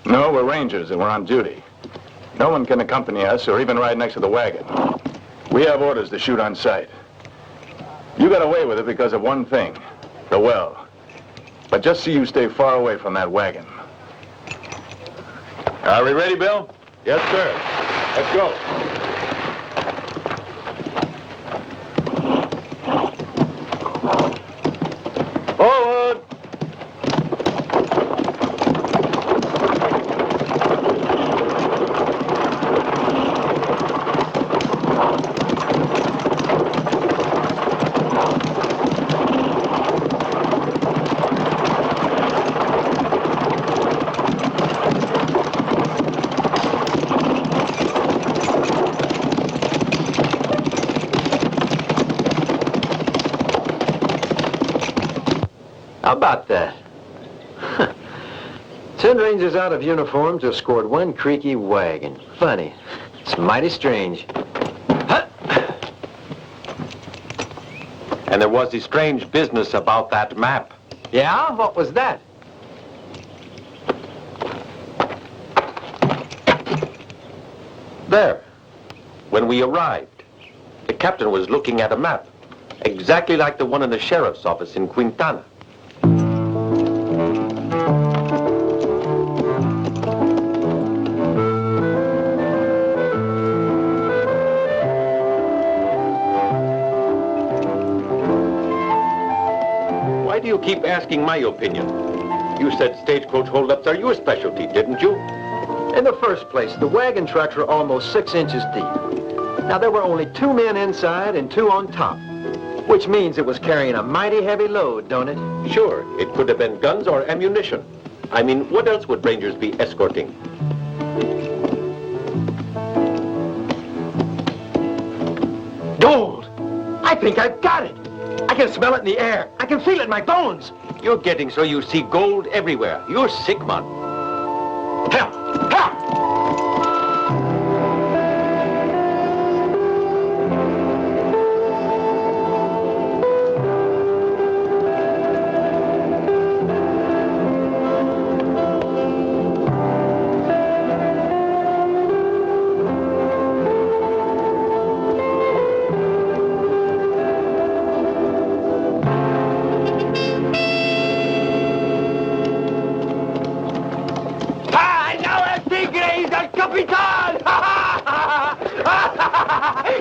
No, we're rangers and we're on duty. No one can accompany us or even ride next to the wagon. We have orders to shoot on sight. You got away with it because of one thing, the well. But just so you stay far away from that wagon. Are we ready, Bill? Yes, sir. Let's go. Forward! How about that? 10 rangers out of uniform to escort one creaky wagon. Funny. It's mighty strange. And there was the strange business about that map. Yeah? What was that? There. When we arrived, the captain was looking at a map, exactly like the one in the sheriff's office in Quintana. Why do you keep asking my opinion? You said stagecoach holdups are your specialty, didn't you? In the first place, the wagon trucks were almost 6 inches deep. Now, there were only 2 men inside and 2 on top, which means it was carrying a mighty heavy load, don't it? Sure, it could have been guns or ammunition. I mean, what else would rangers be escorting? Gold! I think I've got it. I can smell it in the air. I can feel it in my bones. You're getting so you see gold everywhere. You're sick, man. Help! Help!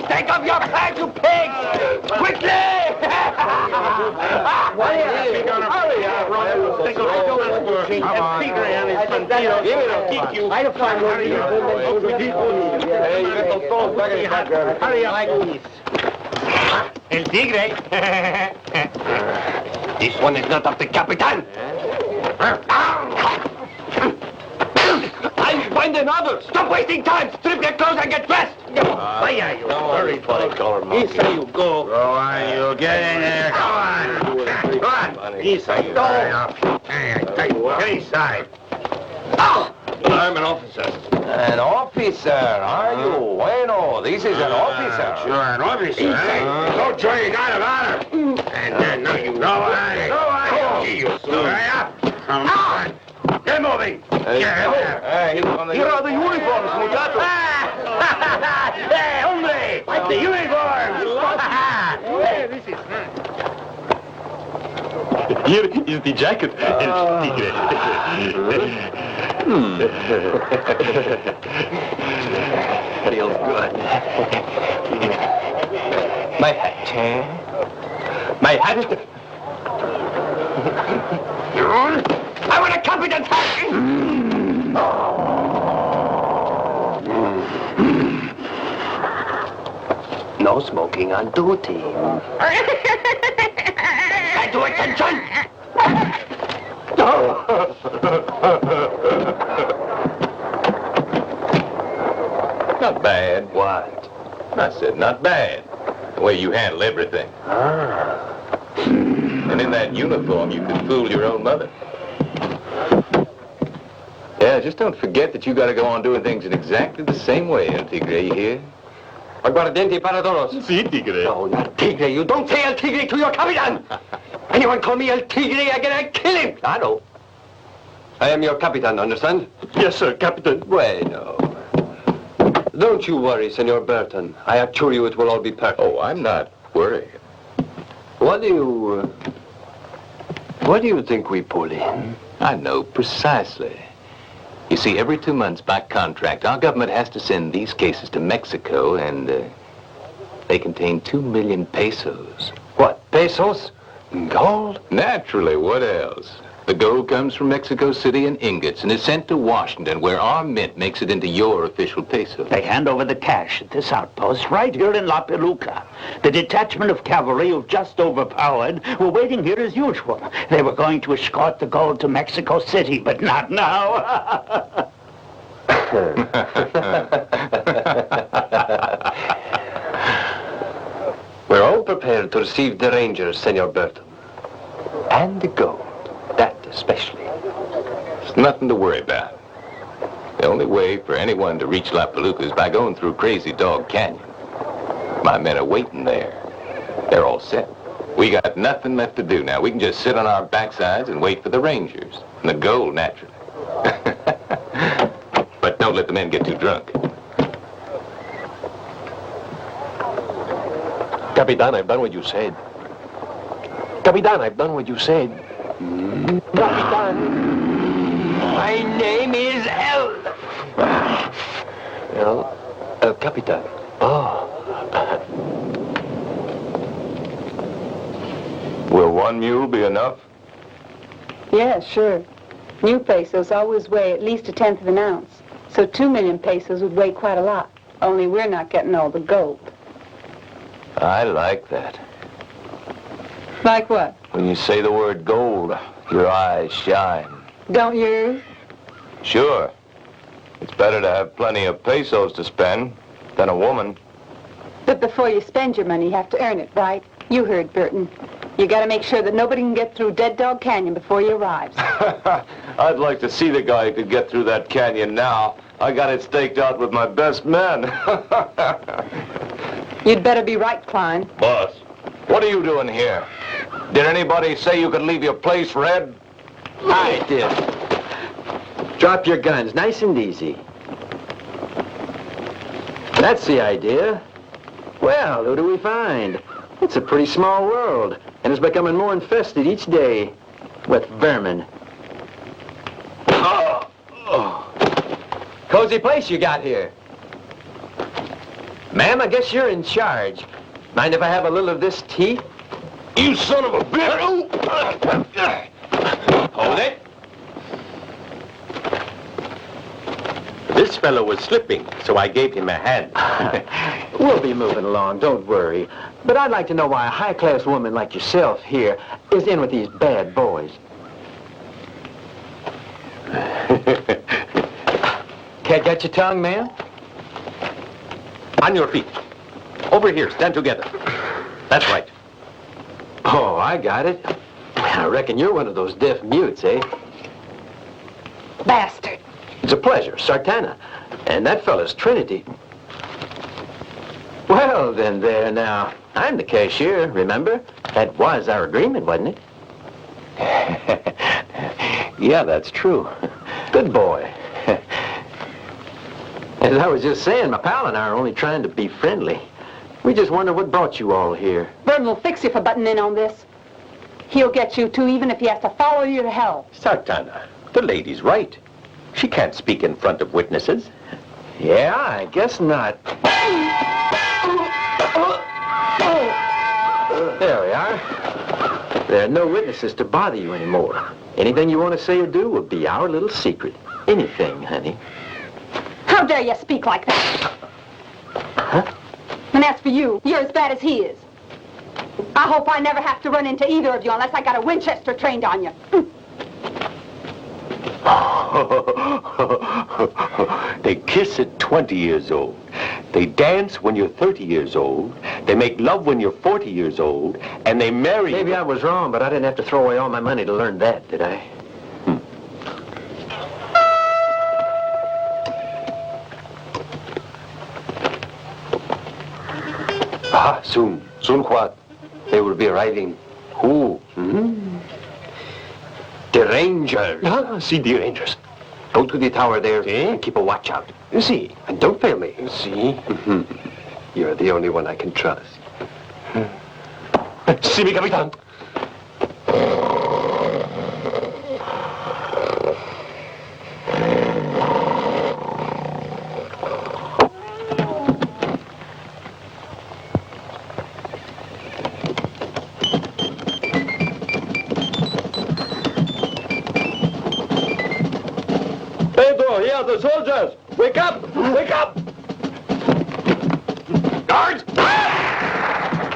Take off your pants, you pig! Quickly! Hurry up, Ron. El Tigre and his bandidos. I'd have found one. Hey, you get those phones back in the backyard. Hurry up. El Tigre. This one is not of the Capitan. I'll find another. Stop wasting time. Strip your clothes and get dressed. Why are you worried? Easy you go. Go on, you get in there. Go on. Go on. Easy you go. Get inside. I'm an officer. An officer, are you? Bueno, this is an officer. Sure, an officer, eh? Don't show you got about her. And then, now you go on. Go on. Hurry up. Come on. Get moving. Hey, Here are the uniforms, muchachos. Hey, hombre! The uniform! This is nice. Here is the jacket, El Tigre. Feels good. My hat. My hat. I want a Captain's hat. No smoking on duty. Stand to attention! not bad. What? I said not bad. The way you handle everything. And in that uniform, you could fool your own mother. Yeah, just don't forget that you got to go on doing things in exactly the same way, El Tigre, you hear? Aguardiente para todos. Si, Tigre. No, not Tigre. You don't say El Tigre to your Capitan. Anyone call me El Tigre, I'm gonna kill him. Claro. I am your Capitan, understand? Yes, sir, Captain. Bueno. Don't you worry, Senor Burton. I assure you it will all be perfect. Oh, I'm not worried. What do you think we pull in? I know precisely. You see, every 2 months by contract, our government has to send these cases to Mexico, and they contain 2 million pesos. What, pesos? Gold? Naturally, what else? The gold comes from Mexico City in ingots and is sent to Washington, where our mint makes it into your official peso. They hand over the cash at this outpost right here in La Peluca. The detachment of cavalry you've just overpowered were waiting here as usual. They were going to escort the gold to Mexico City, but not now. We're all prepared to receive the Rangers, Senor Burton. And the gold. That especially. It's nothing to worry about. The only way for anyone to reach La Peluca is by going through Crazy Dog Canyon. My men are waiting there. They're all set. We got nothing left to do now. We can just sit on our backsides and wait for the Rangers. And the gold, naturally. But don't let the men get too drunk. Capitan, I've done what you said. Capitan, I've done what you said. Capitan, my name is El Capitan. Oh. Will 1 mule be enough? Yeah, sure. New pesos always weigh at least 1/10 of an ounce. So 2 million pesos would weigh quite a lot. Only we're not getting all the gold. I like that. Like what? When you say the word gold, your eyes shine. Don't you? Sure. It's better to have plenty of pesos to spend than a woman. But before you spend your money, you have to earn it, right? You heard Burton. You gotta make sure that nobody can get through Dead Dog Canyon before he arrives. I'd like to see the guy who could get through that canyon now. I got it staked out with my best men. You'd better be right, Clyde. Boss, what are you doing here? Did anybody say you could leave your place red? I did. Drop your guns, nice and easy. That's the idea. Well, who do we find? It's a pretty small world, and it's becoming more infested each day with vermin. Cozy place you got here. Ma'am, I guess you're in charge. Mind if I have a little of this tea? You son of a bitch! Hold it. This fellow was slipping, so I gave him a hand. We'll be moving along, don't worry. But I'd like to know why a high-class woman like yourself here is in with these bad boys. Can't get your tongue, man? On your feet. Over here, stand together. That's right. Oh, I got it. I reckon you're one of those deaf mutes, eh? Bastard. It's a pleasure, Sartana. And that fella's Trinity. Well, then there now. I'm the cashier, remember? That was our agreement, wasn't it? Yeah, that's true. Good boy. As I was just saying, my pal and I are only trying to be friendly. We just wonder what brought you all here. Burton will fix you for butting in on this. He'll get you too, even if he has to follow you to hell. Sartana, the lady's right. She can't speak in front of witnesses. Yeah, I guess not. There we are. There are no witnesses to bother you anymore. Anything you want to say or do will be our little secret. Anything, honey. How dare you speak like that? Huh? And as for you, you're as bad as he is. I hope I never have to run into either of you unless I got a Winchester trained on you. They kiss at 20 years old. They dance when you're 30 years old. They make love when you're 40 years old. And they marry... Maybe I was wrong, but I didn't have to throw away all my money to learn that, did I? Soon. Soon what? They will be arriving. Who? The Rangers. See the Rangers. Go to the tower there and keep a watch out. See, and don't fail me. See? You're the only one I can trust. See me, Capitan. Here, the soldiers! Wake up! Wake up! Guards!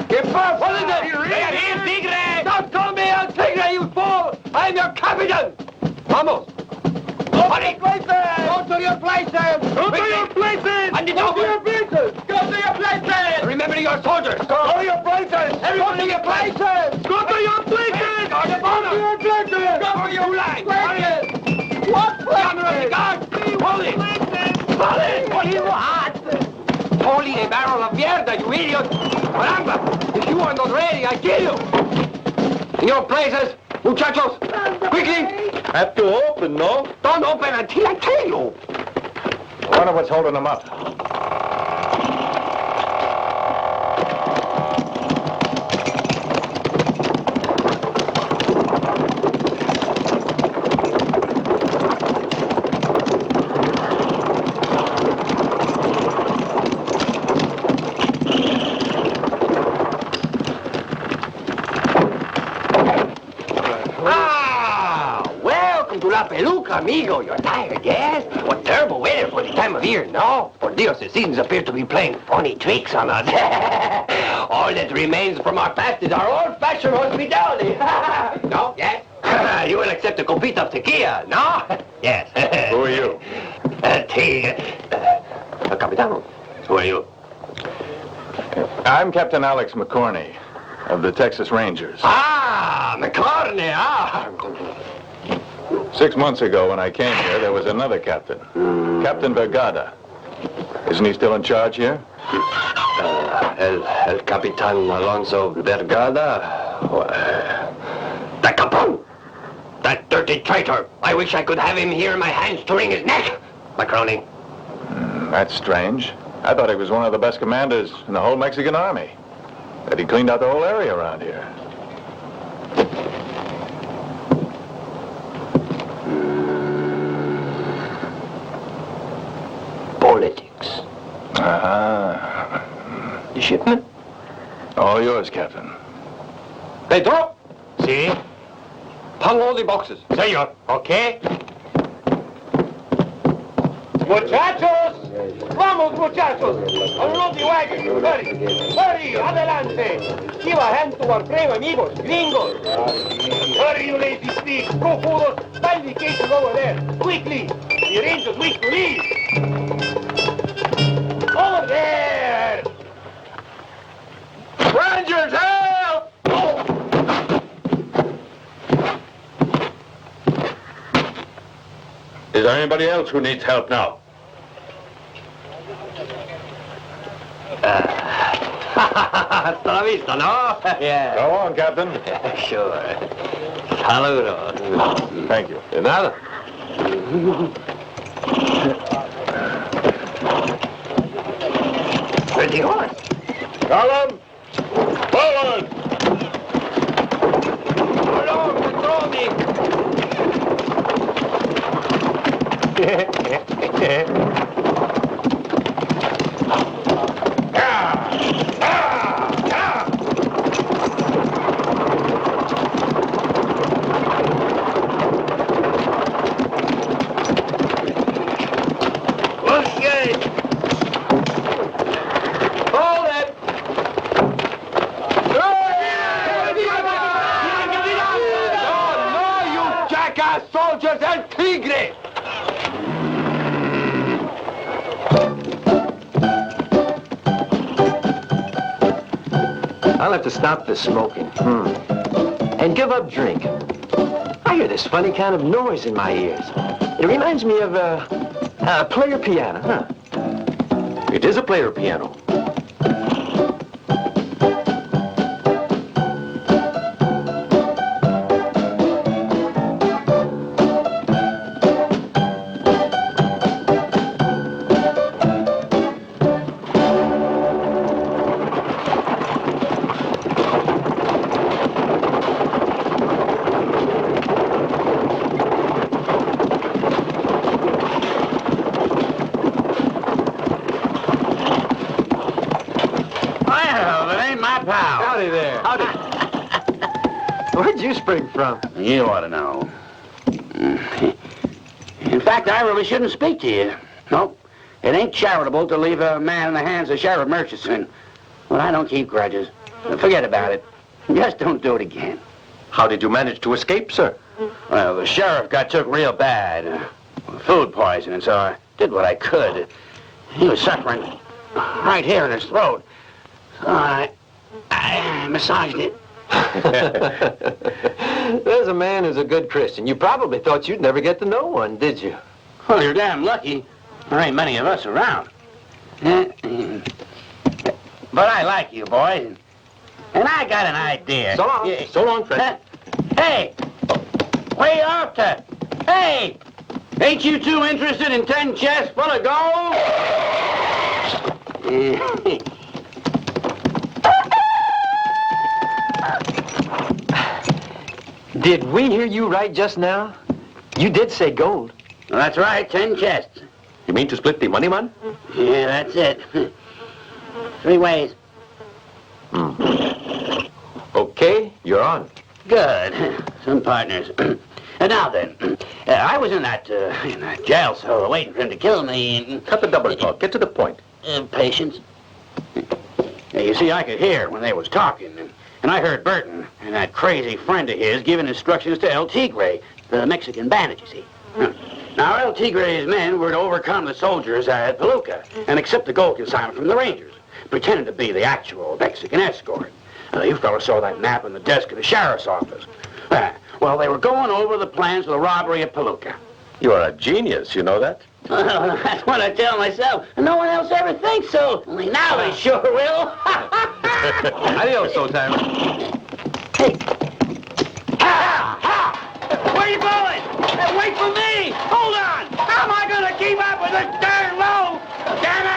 Get back! What is it? They are here, Tigre! Don't call me El Tigre, you fool! I'm your captain! Vamos! Go to your places! Go to your places! Go to your places! And go to your places! Go to your places! Remember your soldiers! Go to your places! Everyone to your places! Go to your places! Go to your places! Go to your places! What places? Guards! Hold it! Hold it! What do you want? Holy a barrel of mierda, you idiot! Caramba! If you are not ready, I kill you! In your places, muchachos! Quickly! Have to open, no? Don't open until I kill you! I wonder what's holding them up. Amigo, you're tired, yes? What terrible weather for the time of year, no? For Dios, the seasons appear to be playing funny tricks on us. All that remains from our past is our old-fashioned hospitality. No? Yes? You will accept a copita of tequila, no? Yes. Who are you? Capitano. Who are you? I'm Captain Alex McCorney of the Texas Rangers. Ah, McCorney, ah. 6 months ago when I came here, there was another captain. Captain Vergada. Isn't he still in charge here? El Capitan Alonso Vergada. That capron! That dirty traitor! I wish I could have him here in my hands to wring his neck! Macaroni. That's strange. I thought he was one of the best commanders in the whole Mexican army. That he cleaned out the whole area around here. Politics. Uh-huh. The shipment? All yours, Captain. Pedro? Si? Hang all the boxes. Senor. Okay? Muchachos! Vamos, muchachos! Unload the wagon! Hurry! Hurry! Adelante! Give a hand to our brave amigos, gringos! Hurry, you lazy sneaks! Procuros! Find the cases over there! Quickly! The Rangers wish to leave! Over there! Rangers, help! Is there anybody else who needs help now? Hasta la vista, no? Yeah. Go on, Captain. Sure. Saludos. Thank you. De nada. Where's the horse? Column, forward! Hold on, control me. Soldiers and tigre! I'll have to stop this smoking. And give up drinking. I hear this funny kind of noise in my ears. It reminds me of a player piano, huh? It is a player piano. Where'd you spring from? You ought to know. In fact, I really shouldn't speak to you. Nope. It ain't charitable to leave a man in the hands of Sheriff Murchison. But I don't keep grudges. Forget about it. Just don't do it again. How did you manage to escape, sir? Well, the sheriff got took real bad. Food poisoning, so I did what I could. He was suffering right here in his throat. So I massaged it. There's a man who's a good Christian. You probably thought you'd never get to know one, did you? Well, you're damn lucky. There ain't many of us around. But I like you, boys. And I got an idea. So long. So long, Fred. Hey! Where you off to? Hey! Ain't you two interested in 10 chests full of gold? Did we hear you right just now? You did say gold. Well, that's right, 10 chests. You mean to split the money, man? Yeah, that's it. 3 ways. Okay, you're on. Good. Some partners. Now then, I was in that jail cell waiting for him to kill me. Cut the double talk. Get to the point. Patience. You see, I could hear when they was talking, and I heard Burton and that crazy friend of his giving instructions to El Tigre, the Mexican bandit, you see. Now, El Tigre's men were to overcome the soldiers at Palooka and accept the gold consignment from the Rangers, pretending to be the actual Mexican escort. You fellas saw that map on the desk of the sheriff's office. Well, they were going over the plans for the robbery at Palooka. You are a genius, you know that? Well, that's what I tell myself. No one else ever thinks so. Only now they sure will. Adios, old timer. Hey. Ha! Where are you going? Hey, wait for me! Hold on! How am I going to keep up with this darn load? Damn it!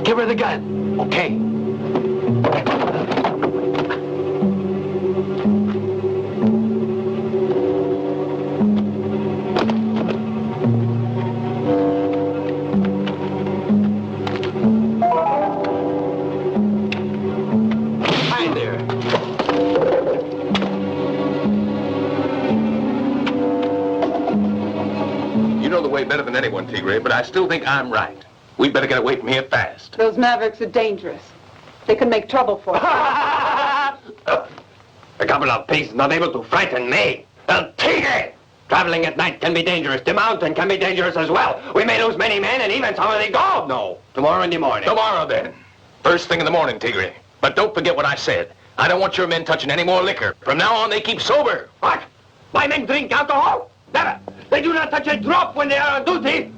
Give her the gun. Okay. know the way better than anyone, Tigre, but I still think I'm right. We better get away from here fast. Those Mavericks are dangerous. They could make trouble for us. A couple of pigs not able to frighten me. El Tigre! Traveling at night can be dangerous. The mountain can be dangerous as well. We may lose many men and even some of the gold. No, tomorrow in the morning. Tomorrow, then. First thing in the morning, Tigre. But don't forget what I said. I don't want your men touching any more liquor. From now on, they keep sober. What? My men drink alcohol? Never. They do not touch a drop when they are on duty.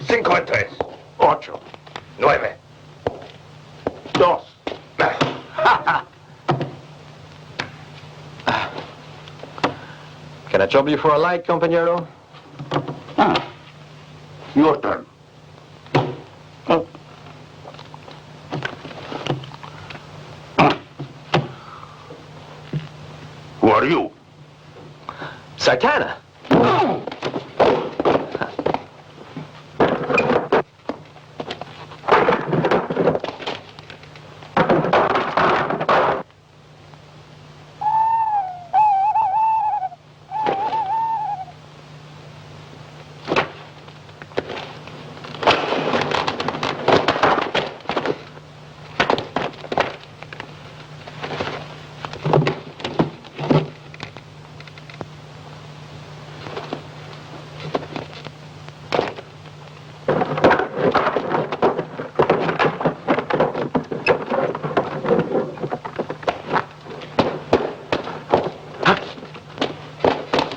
Cinco y tres. 8. 9. 2. Can I trouble you for a light, compañero? Your turn. Who are you? Sartana.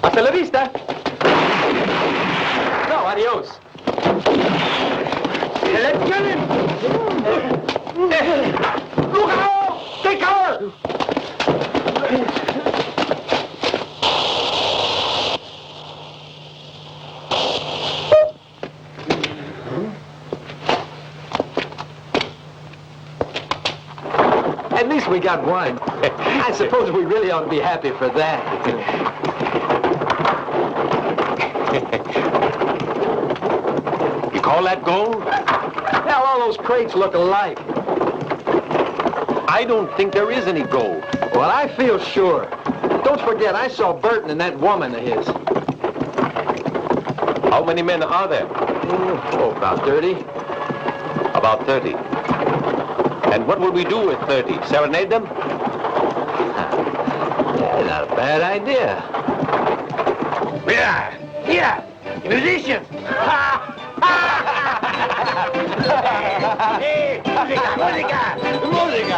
Hasta la vista. No, adios. Let's get him! Look out! Take cover! At least we got one. I suppose we really ought to be happy for that. You call that gold? Hell, all those crates look alike. I don't think there is any gold. Well, I feel sure. Don't forget, I saw Burton and that woman of his. How many men are there? Oh, about 30. About 30. And what will we do with 30? Serenade them? Yeah, not a bad idea. Here! Musicians! Hey, música!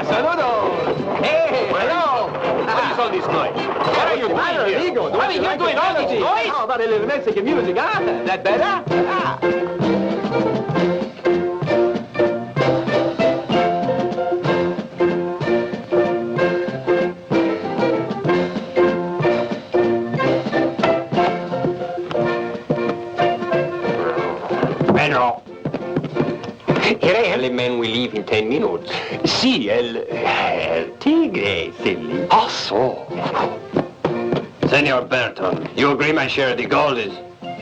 Saludos! Hey, hello! What is all this noise? What are you doing here? What are you doing all this noise? How about a little Mexican music, huh? That better? Ah. Here I am. The men we leave in 10 minutes. Si, el tigre, silly. Ah, so. Senor Burton, you agree my share of the gold is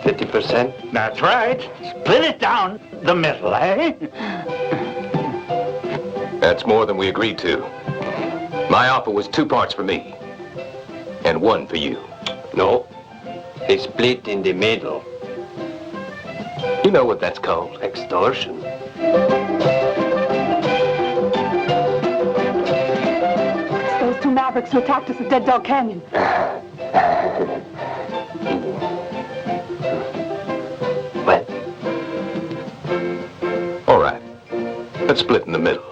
50%? That's right. Split it down the middle, eh? That's more than we agreed to. My offer was 2 parts for me, and 1 for you. No. They split in the middle. You know what that's called? Extortion. It's those 2 mavericks who attacked us at Dead Dog Canyon. Well, All right. Let's split in the middle.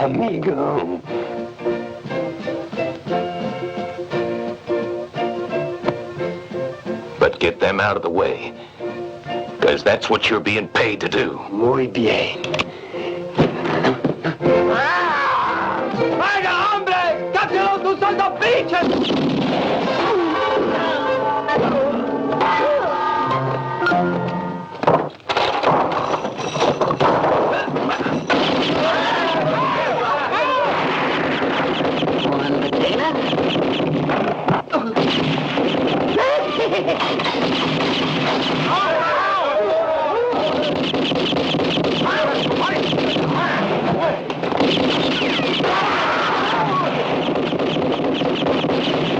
amigo. But get them out of the way, because that's what you're being paid to do. Muy bien. ¡Vaya, hombre! ¡Cápselo, tú son dos bichos!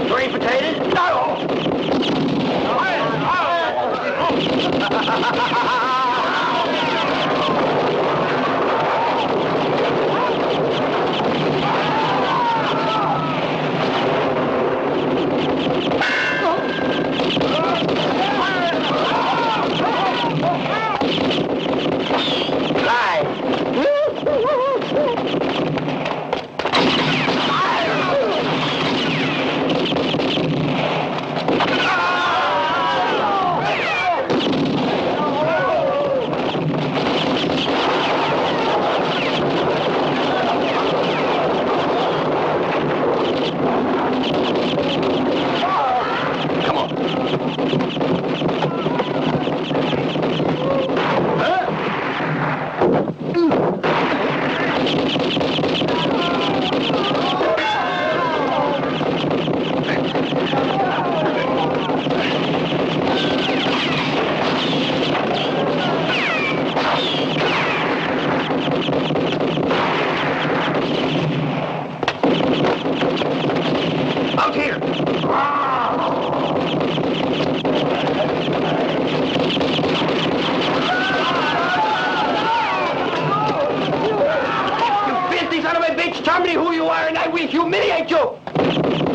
Three potatoes? No! Humiliate you!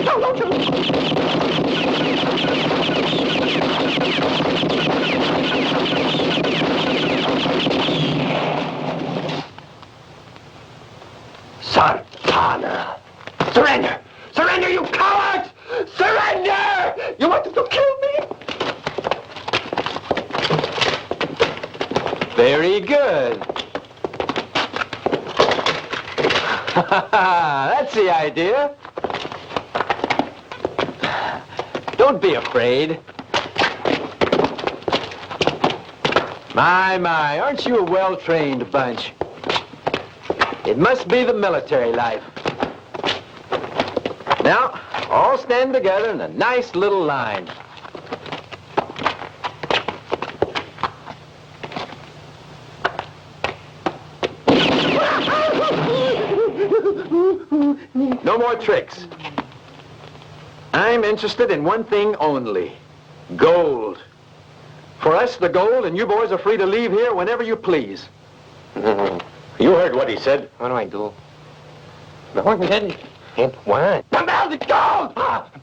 No, don't you! Sartana! Surrender! Surrender, you cowards! Surrender! You wanted to kill me? Very good. That's the idea. Don't be afraid. My, aren't you a well-trained bunch? It must be the military life. Now, all stand together in a nice little line. No more tricks. I'm interested in one thing only. Gold. For us, the gold, and you boys are free to leave here whenever you please. You heard what he said. What do I do? No one didn't. And what? Come down the gold!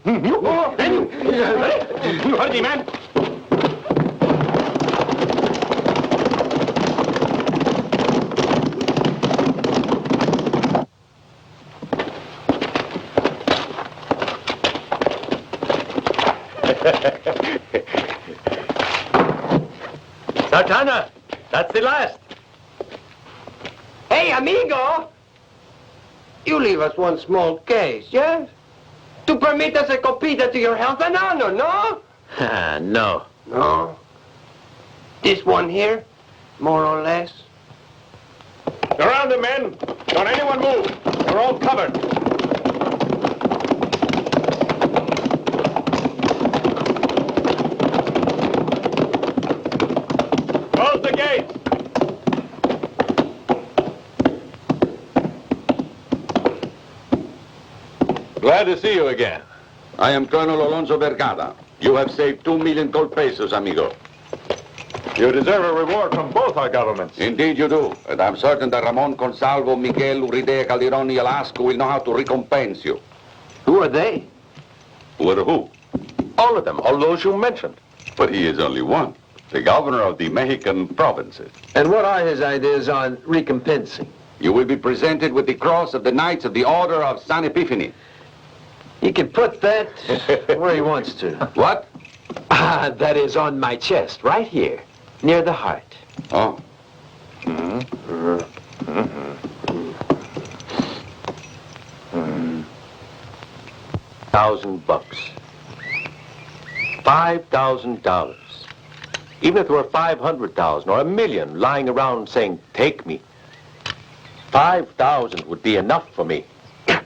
You heard me, man? Sartana, that's the last. Hey, amigo! You leave us one small case, yes? To permit us a copita to your health and honor, no? No. No? This one here, more or less? Around him, men. Don't anyone move. We're all covered. Close the gates. Glad to see you again. I am Colonel Alonso Vergara. You have saved 2 million gold pesos, amigo. You deserve a reward from both our governments. Indeed you do. And I'm certain that Ramon Consalvo, Miguel Uridea, Calderón, y Alasco will know how to recompense you. Who are they? Who are who? All of them, all those you mentioned. But he is only one. The governor of the Mexican provinces. And what are his ideas on recompensing? You will be presented with the cross of the Knights of the Order of San Epiphany. He can put that where he wants to. What? That is on my chest, right here, near the heart. Oh. $1,000. $5,000. Even if there were 500,000 or 1 million lying around saying, take me, 5,000 would be enough for me to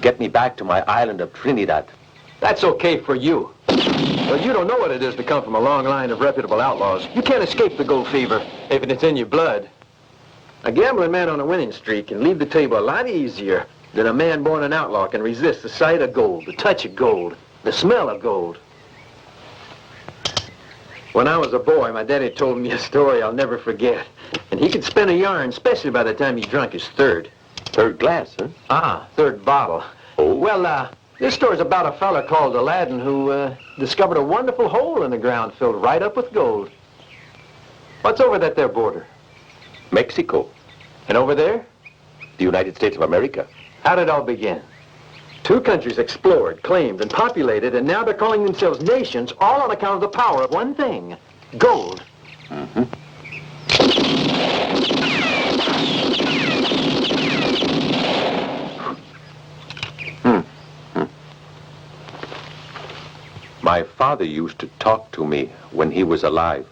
get me back to my island of Trinidad. That's okay for you. Well, you don't know what it is to come from a long line of reputable outlaws. You can't escape the gold fever if it's in your blood. A gambling man on a winning streak can leave the table a lot easier than a man born an outlaw can resist the sight of gold, the touch of gold, the smell of gold. When I was a boy, my daddy told me a story I'll never forget. And he could spin a yarn, especially by the time he drunk his third. Third glass, huh? Third bottle. Oh. Well, this story's about a fella called Aladdin who discovered a wonderful hole in the ground filled right up with gold. What's over that there border? Mexico. And over there? The United States of America. How did it all begin? 2 countries explored, claimed, and populated, and now they're calling themselves nations, all on account of the power of one thing, gold. My father used to talk to me when he was alive.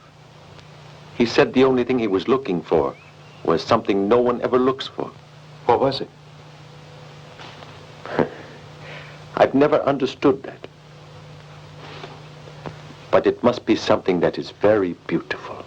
He said the only thing he was looking for was something no one ever looks for. What was it? I've never understood that. But it must be something that is very beautiful.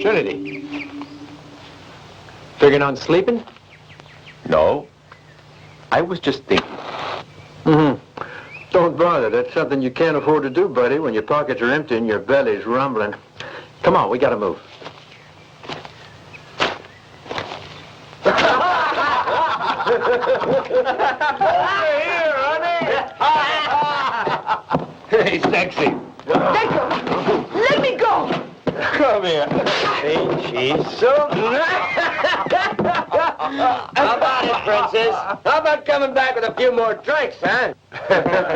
Trinity. Figuring on sleeping? No. I was just thinking. Don't bother. That's something you can't afford to do, buddy, when your pockets are empty and your belly's rumbling. Come on, we gotta move. Here, honey. Hey, sexy. Let go! Let me go! Come here. Ain't she so How about it, Princess? How about coming back with a few more drinks, huh?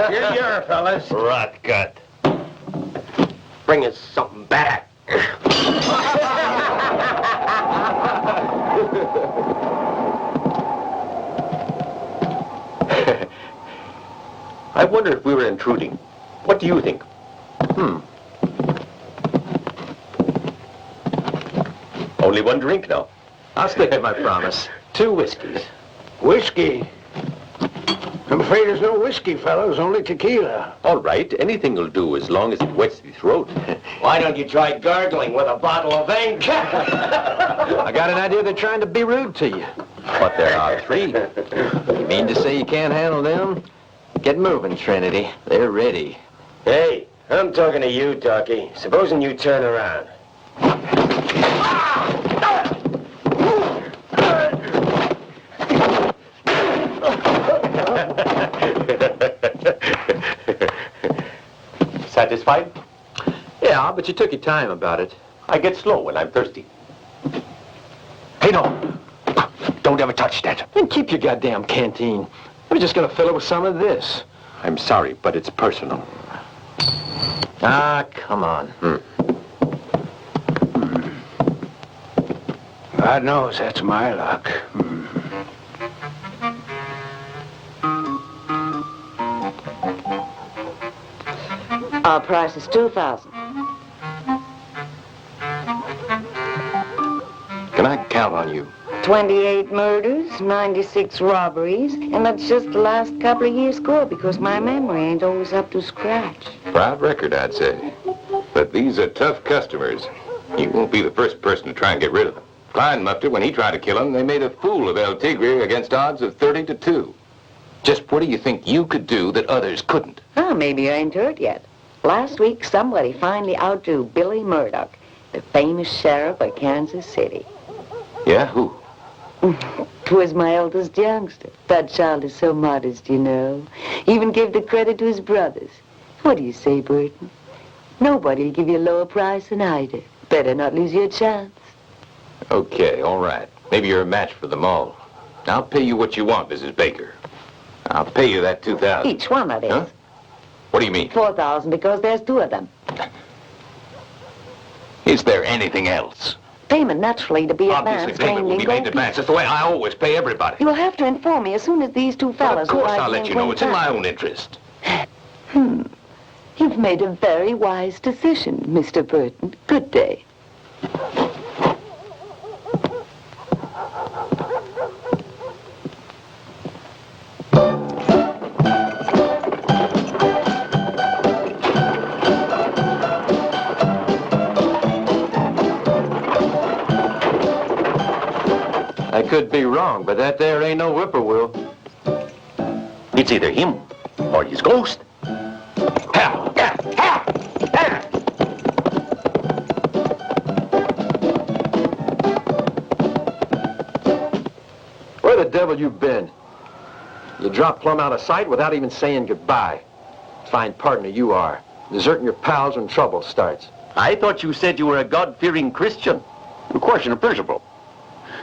Here you are, fellas. Rot gut. Bring us something back. I wonder if we were intruding. What do you think? Only one drink now. I'll stick to my promise. 2 whiskeys. Whiskey? I'm afraid there's no whiskey, fellas, only tequila. All right, anything will do as long as it wets the throat. Why don't you try gargling with a bottle of ink? I got an idea they're trying to be rude to you. But there are 3. You mean to say you can't handle them? Get moving, Trinity. They're ready. Hey, I'm talking to you, Ducky. Supposing you turn around. Satisfied? Yeah, but you took your time about it. I get slow when I'm thirsty. Hey, no. Don't ever touch that. Then keep your goddamn canteen. We're just gonna fill it with some of this. I'm sorry, but it's personal. Ah, come on. God knows that's my luck. Our price is $2,000. Can I count on you? 28 murders, 96 robberies, and that's just the last couple of years' score because my memory ain't always up to scratch. Proud record, I'd say. But these are tough customers. You won't be the first person to try and get rid of them. Clyde muffed it when he tried to kill him. They made a fool of El Tigre against odds of 30-2. Just what do you think you could do that others couldn't? Oh, maybe I ain't heard yet. Last week, somebody finally outdrew Billy Murdoch, the famous sheriff of Kansas City. Yeah, who? 'Twas my eldest youngster. That child is so modest, you know. Even gave the credit to his brothers. What do you say, Burton? Nobody'll give you a lower price than I do. Better not lose your chance. Okay, all right. Maybe you're a match for them all. I'll pay you what you want, Mrs. Baker. I'll pay you that $2,000. Each one, that is. Huh? What do you mean? 4,000 because there's two of them. Is there anything else? Payment naturally to be Obviously, advanced. payment will mainly be made in gold advance. That's the way I always pay everybody. You'll have to inform me as soon as these two But fellas of course arrive I'll in let you know. It's in Quinton. my own interest. You've made a very wise decision, Mr. Burton. Good day. I could be wrong, but that there ain't no whippoorwill. It's either him or his ghost. Where the devil you been? You dropped plumb out of sight without even saying goodbye. Fine partner you are. Deserting your pals when trouble starts. I thought you said you were a God-fearing Christian. A question of principle.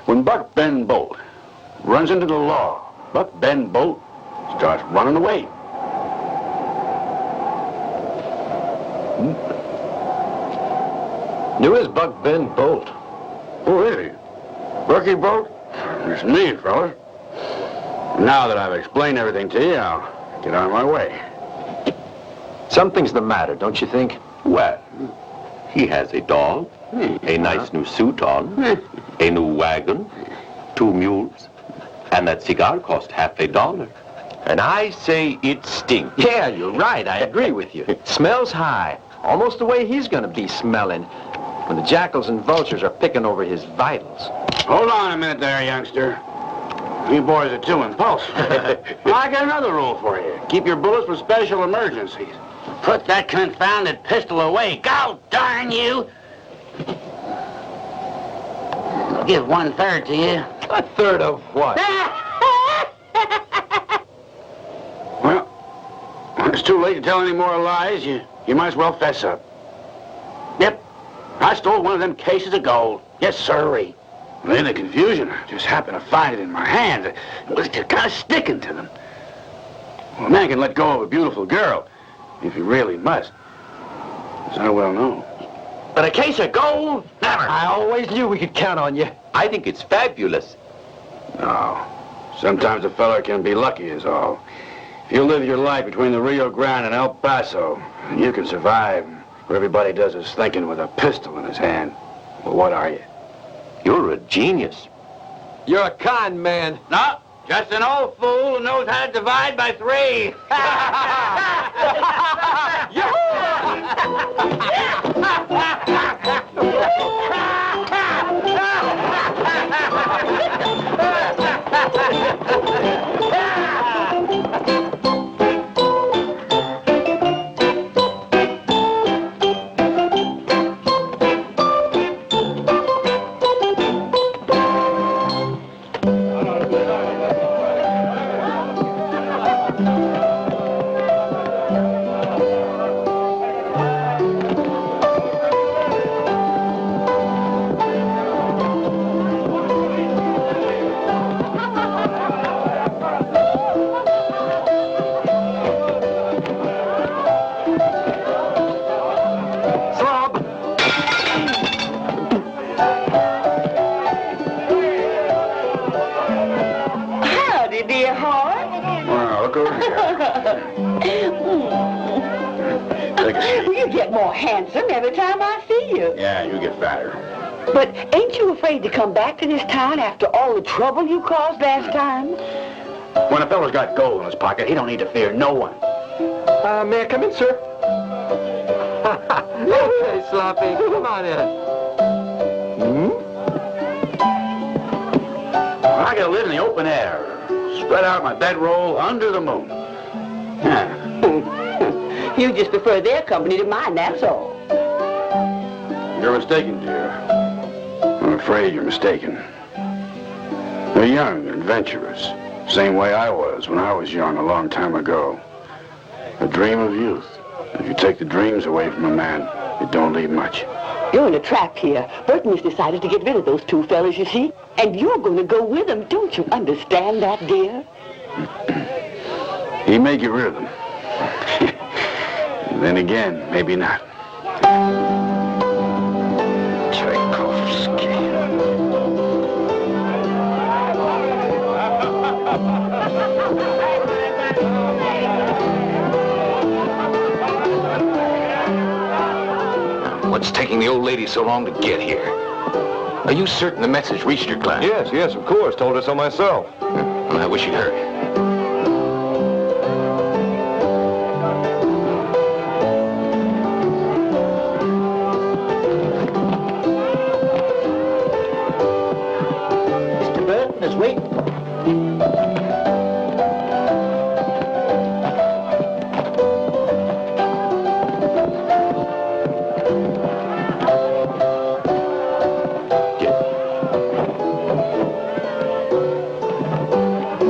When Buck Ben Bolt runs into the law, Buck Ben Bolt starts running away. Who is Buck Ben Bolt? Who is he? Bucky Bolt? It's me, fellas. Now that I've explained everything to you, I'll get on my way. Something's the matter, don't you think? Well, he has a dog, a nice new suit on, a new wagon, 2 mules, and that cigar cost $50. And I say it stinks. Yeah, you're right. I agree with you. Smells high. Almost the way he's gonna be smelling when the jackals and vultures are picking over his vitals. Hold on a minute there, youngster. You boys are too impulsive. I got another rule for you. Keep your bullets for special emergencies. Put that confounded pistol away. God darn you! I'll give 1/3 to you. 1/3 of what? Well, when it's too late to tell any more lies, you might as well fess up. Yep, I stole one of them cases of gold. Yes, sirree. And in the confusion, I just happened to find it in my hand. It was just kind of sticking to them. Well, a man can let go of a beautiful girl if he really must, as I well know. But a case of gold? Never. I always knew we could count on you. I think it's fabulous. No, sometimes a fella can be lucky is all. If you live your life between the Rio Grande and El Paso, you can survive where everybody does is thinking with a pistol in his hand. Well, what are you? You're a genius. You're a con man. No, just an old fool who knows how to divide by 3. dear heart. Well, look over here. Take a seat. Well, you get more handsome every time I see you. Yeah, you get fatter. But ain't you afraid to come back to this town after all the trouble you caused last time? When a fellow's got gold in his pocket, he don't need to fear no one. May I come in, sir? Hey, Sloppy, come on in. I gotta live in the open air. Spread out my bedroll under the moon. You just prefer their company to mine, that's all. You're mistaken, dear. I'm afraid you're mistaken. They're young and adventurous. Same way I was when I was young a long time ago. A dream of youth. If you take the dreams away from a man, it don't leave much. You're in a trap here. Burton has decided to get rid of those two fellas, you see. And you're going to go with them. Don't you understand that, dear? He may get rid of them. Then again, maybe not. Tchaikovsky. What's taking the old lady so long to get here? Are you certain the message reached your client? Yes, of course. Told her so myself. Well, I wish you'd hurry. Mr. Burton is waiting.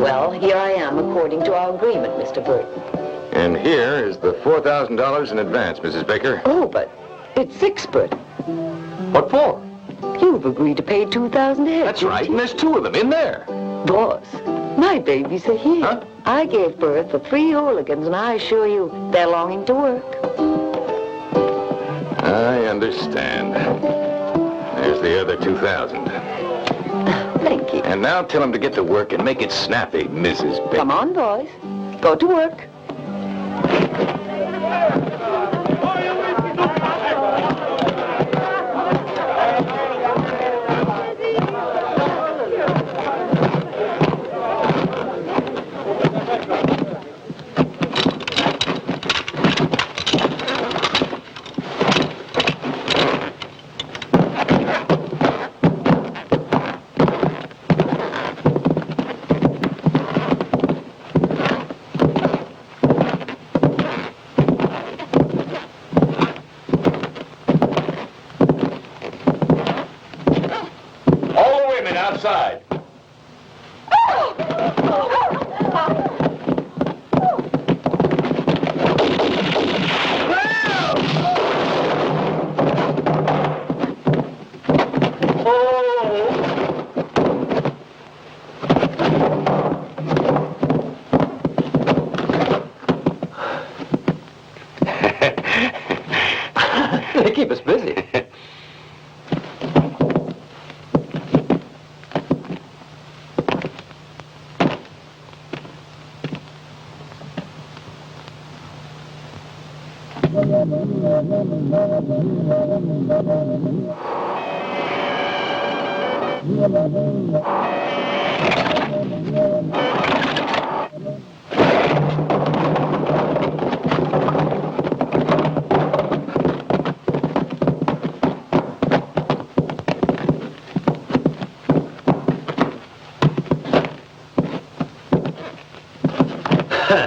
Well, here I am, according to our agreement, Mr. Burton. And here is the $4,000 in advance, Mrs. Baker. Oh, but it's $600. What for? You've agreed to pay $2,000 ahead. That's right, and there's two of them in there. Boss, my babies are here. Huh? I gave birth to 3 hooligans, and I assure you, they're longing to work. I understand. There's the other 2,000. Thank you. And now tell him to get to work and make it snappy, Mrs. Baker. Come on, boys. Go to work. Outside. They keep us busy.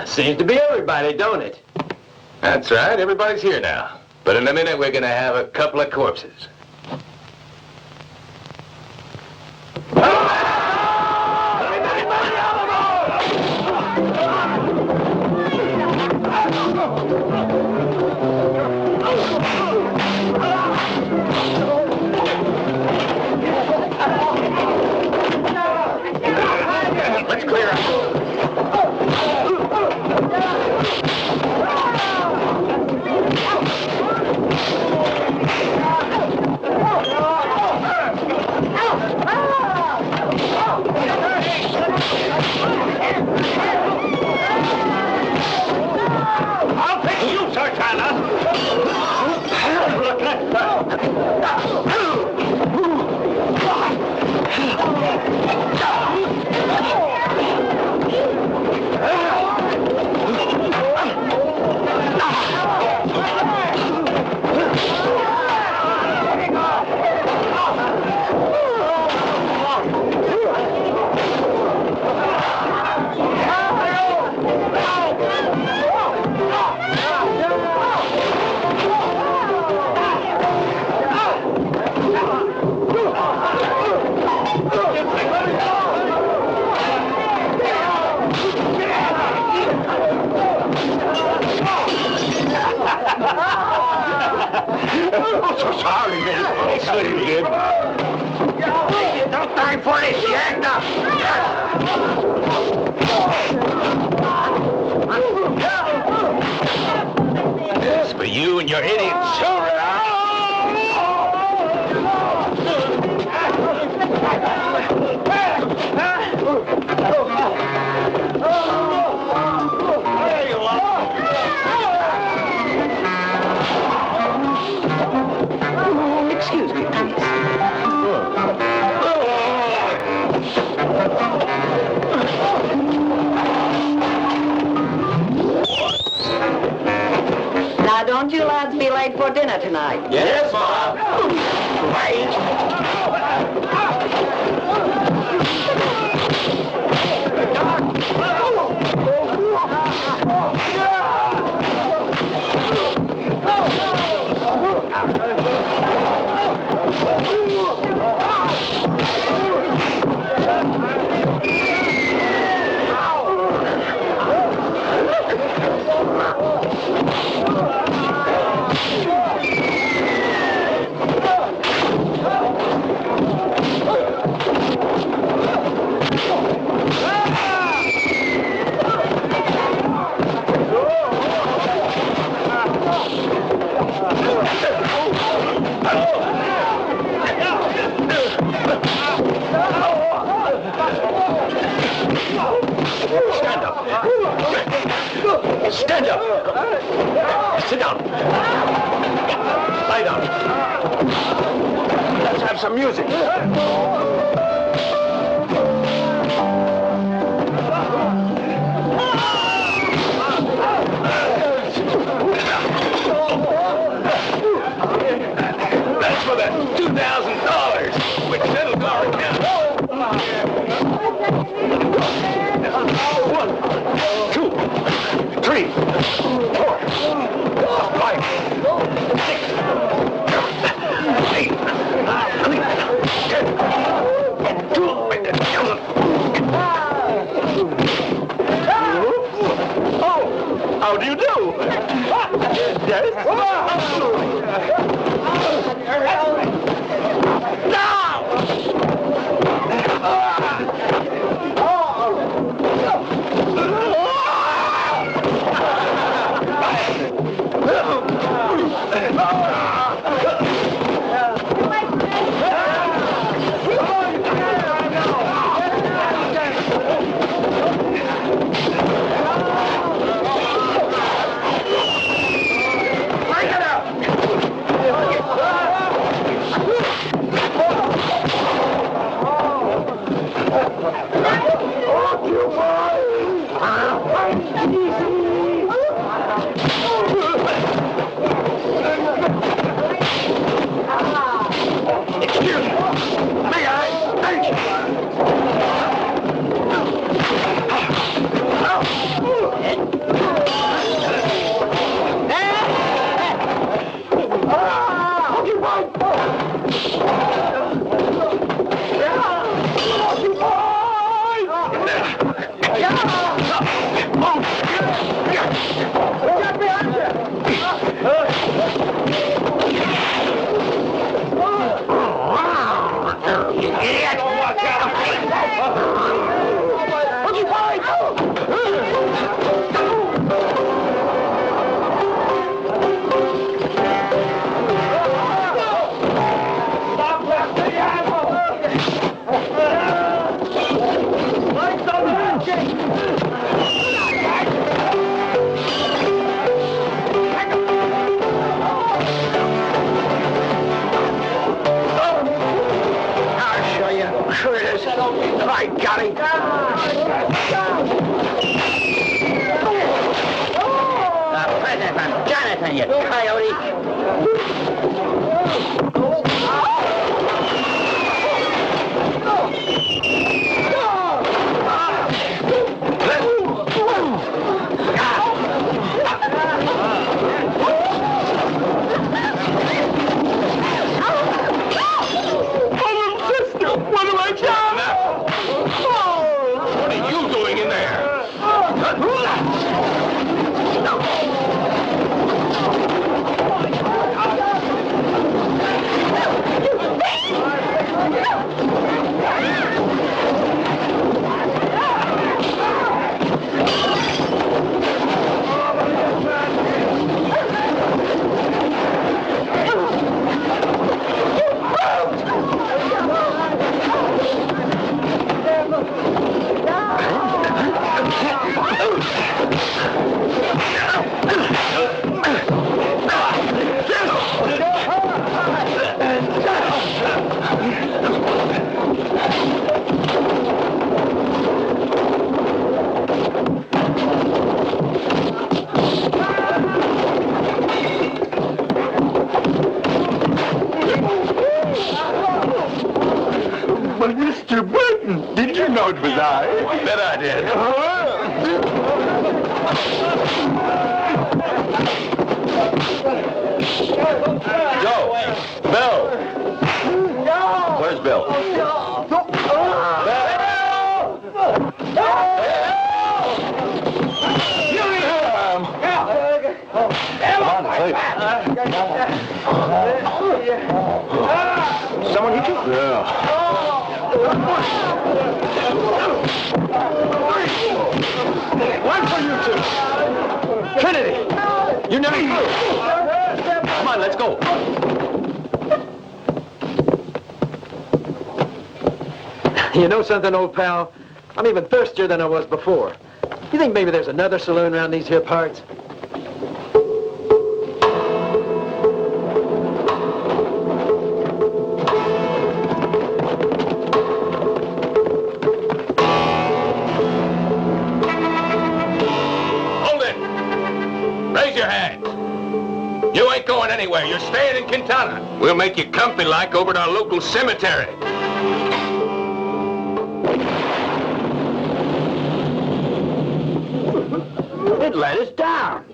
Seems to be everybody, don't it? That's right, everybody's here now. But in a minute, we're gonna have a couple of corpses. Let's clear out. I'm so sorry, man. Oh, sorry, kid. No time for this, you act up. It's for you and your idiot children. Excuse me, please. Now, don't you lads be late for dinner tonight. Yes, Mom. Stand up. Sit down. Lie down. Let's have some music. That's for that $2,000, which settled our account. 1, 2, 3, 4, 5, 6, 8, 9, 10, 12. Oh, how do you do? Yes? You coyote! didn't know it was I. Bet I did. Joe! Bill! Where's Bill? Someone hit you? Yeah. One for you two. Trinity, you never flew. Come on, let's go. You know something, old pal? I'm even thirstier than I was before. You think maybe there's another saloon around these here parts? Anywhere. You're staying in Quintana. We'll make you comfy like over at our local cemetery. It let us down.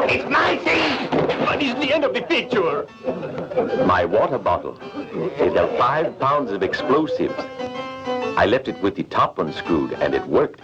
It's my thing! But it's the end of the picture. My water bottle. It held 5 pounds of explosives. I left it with the top unscrewed, and it worked.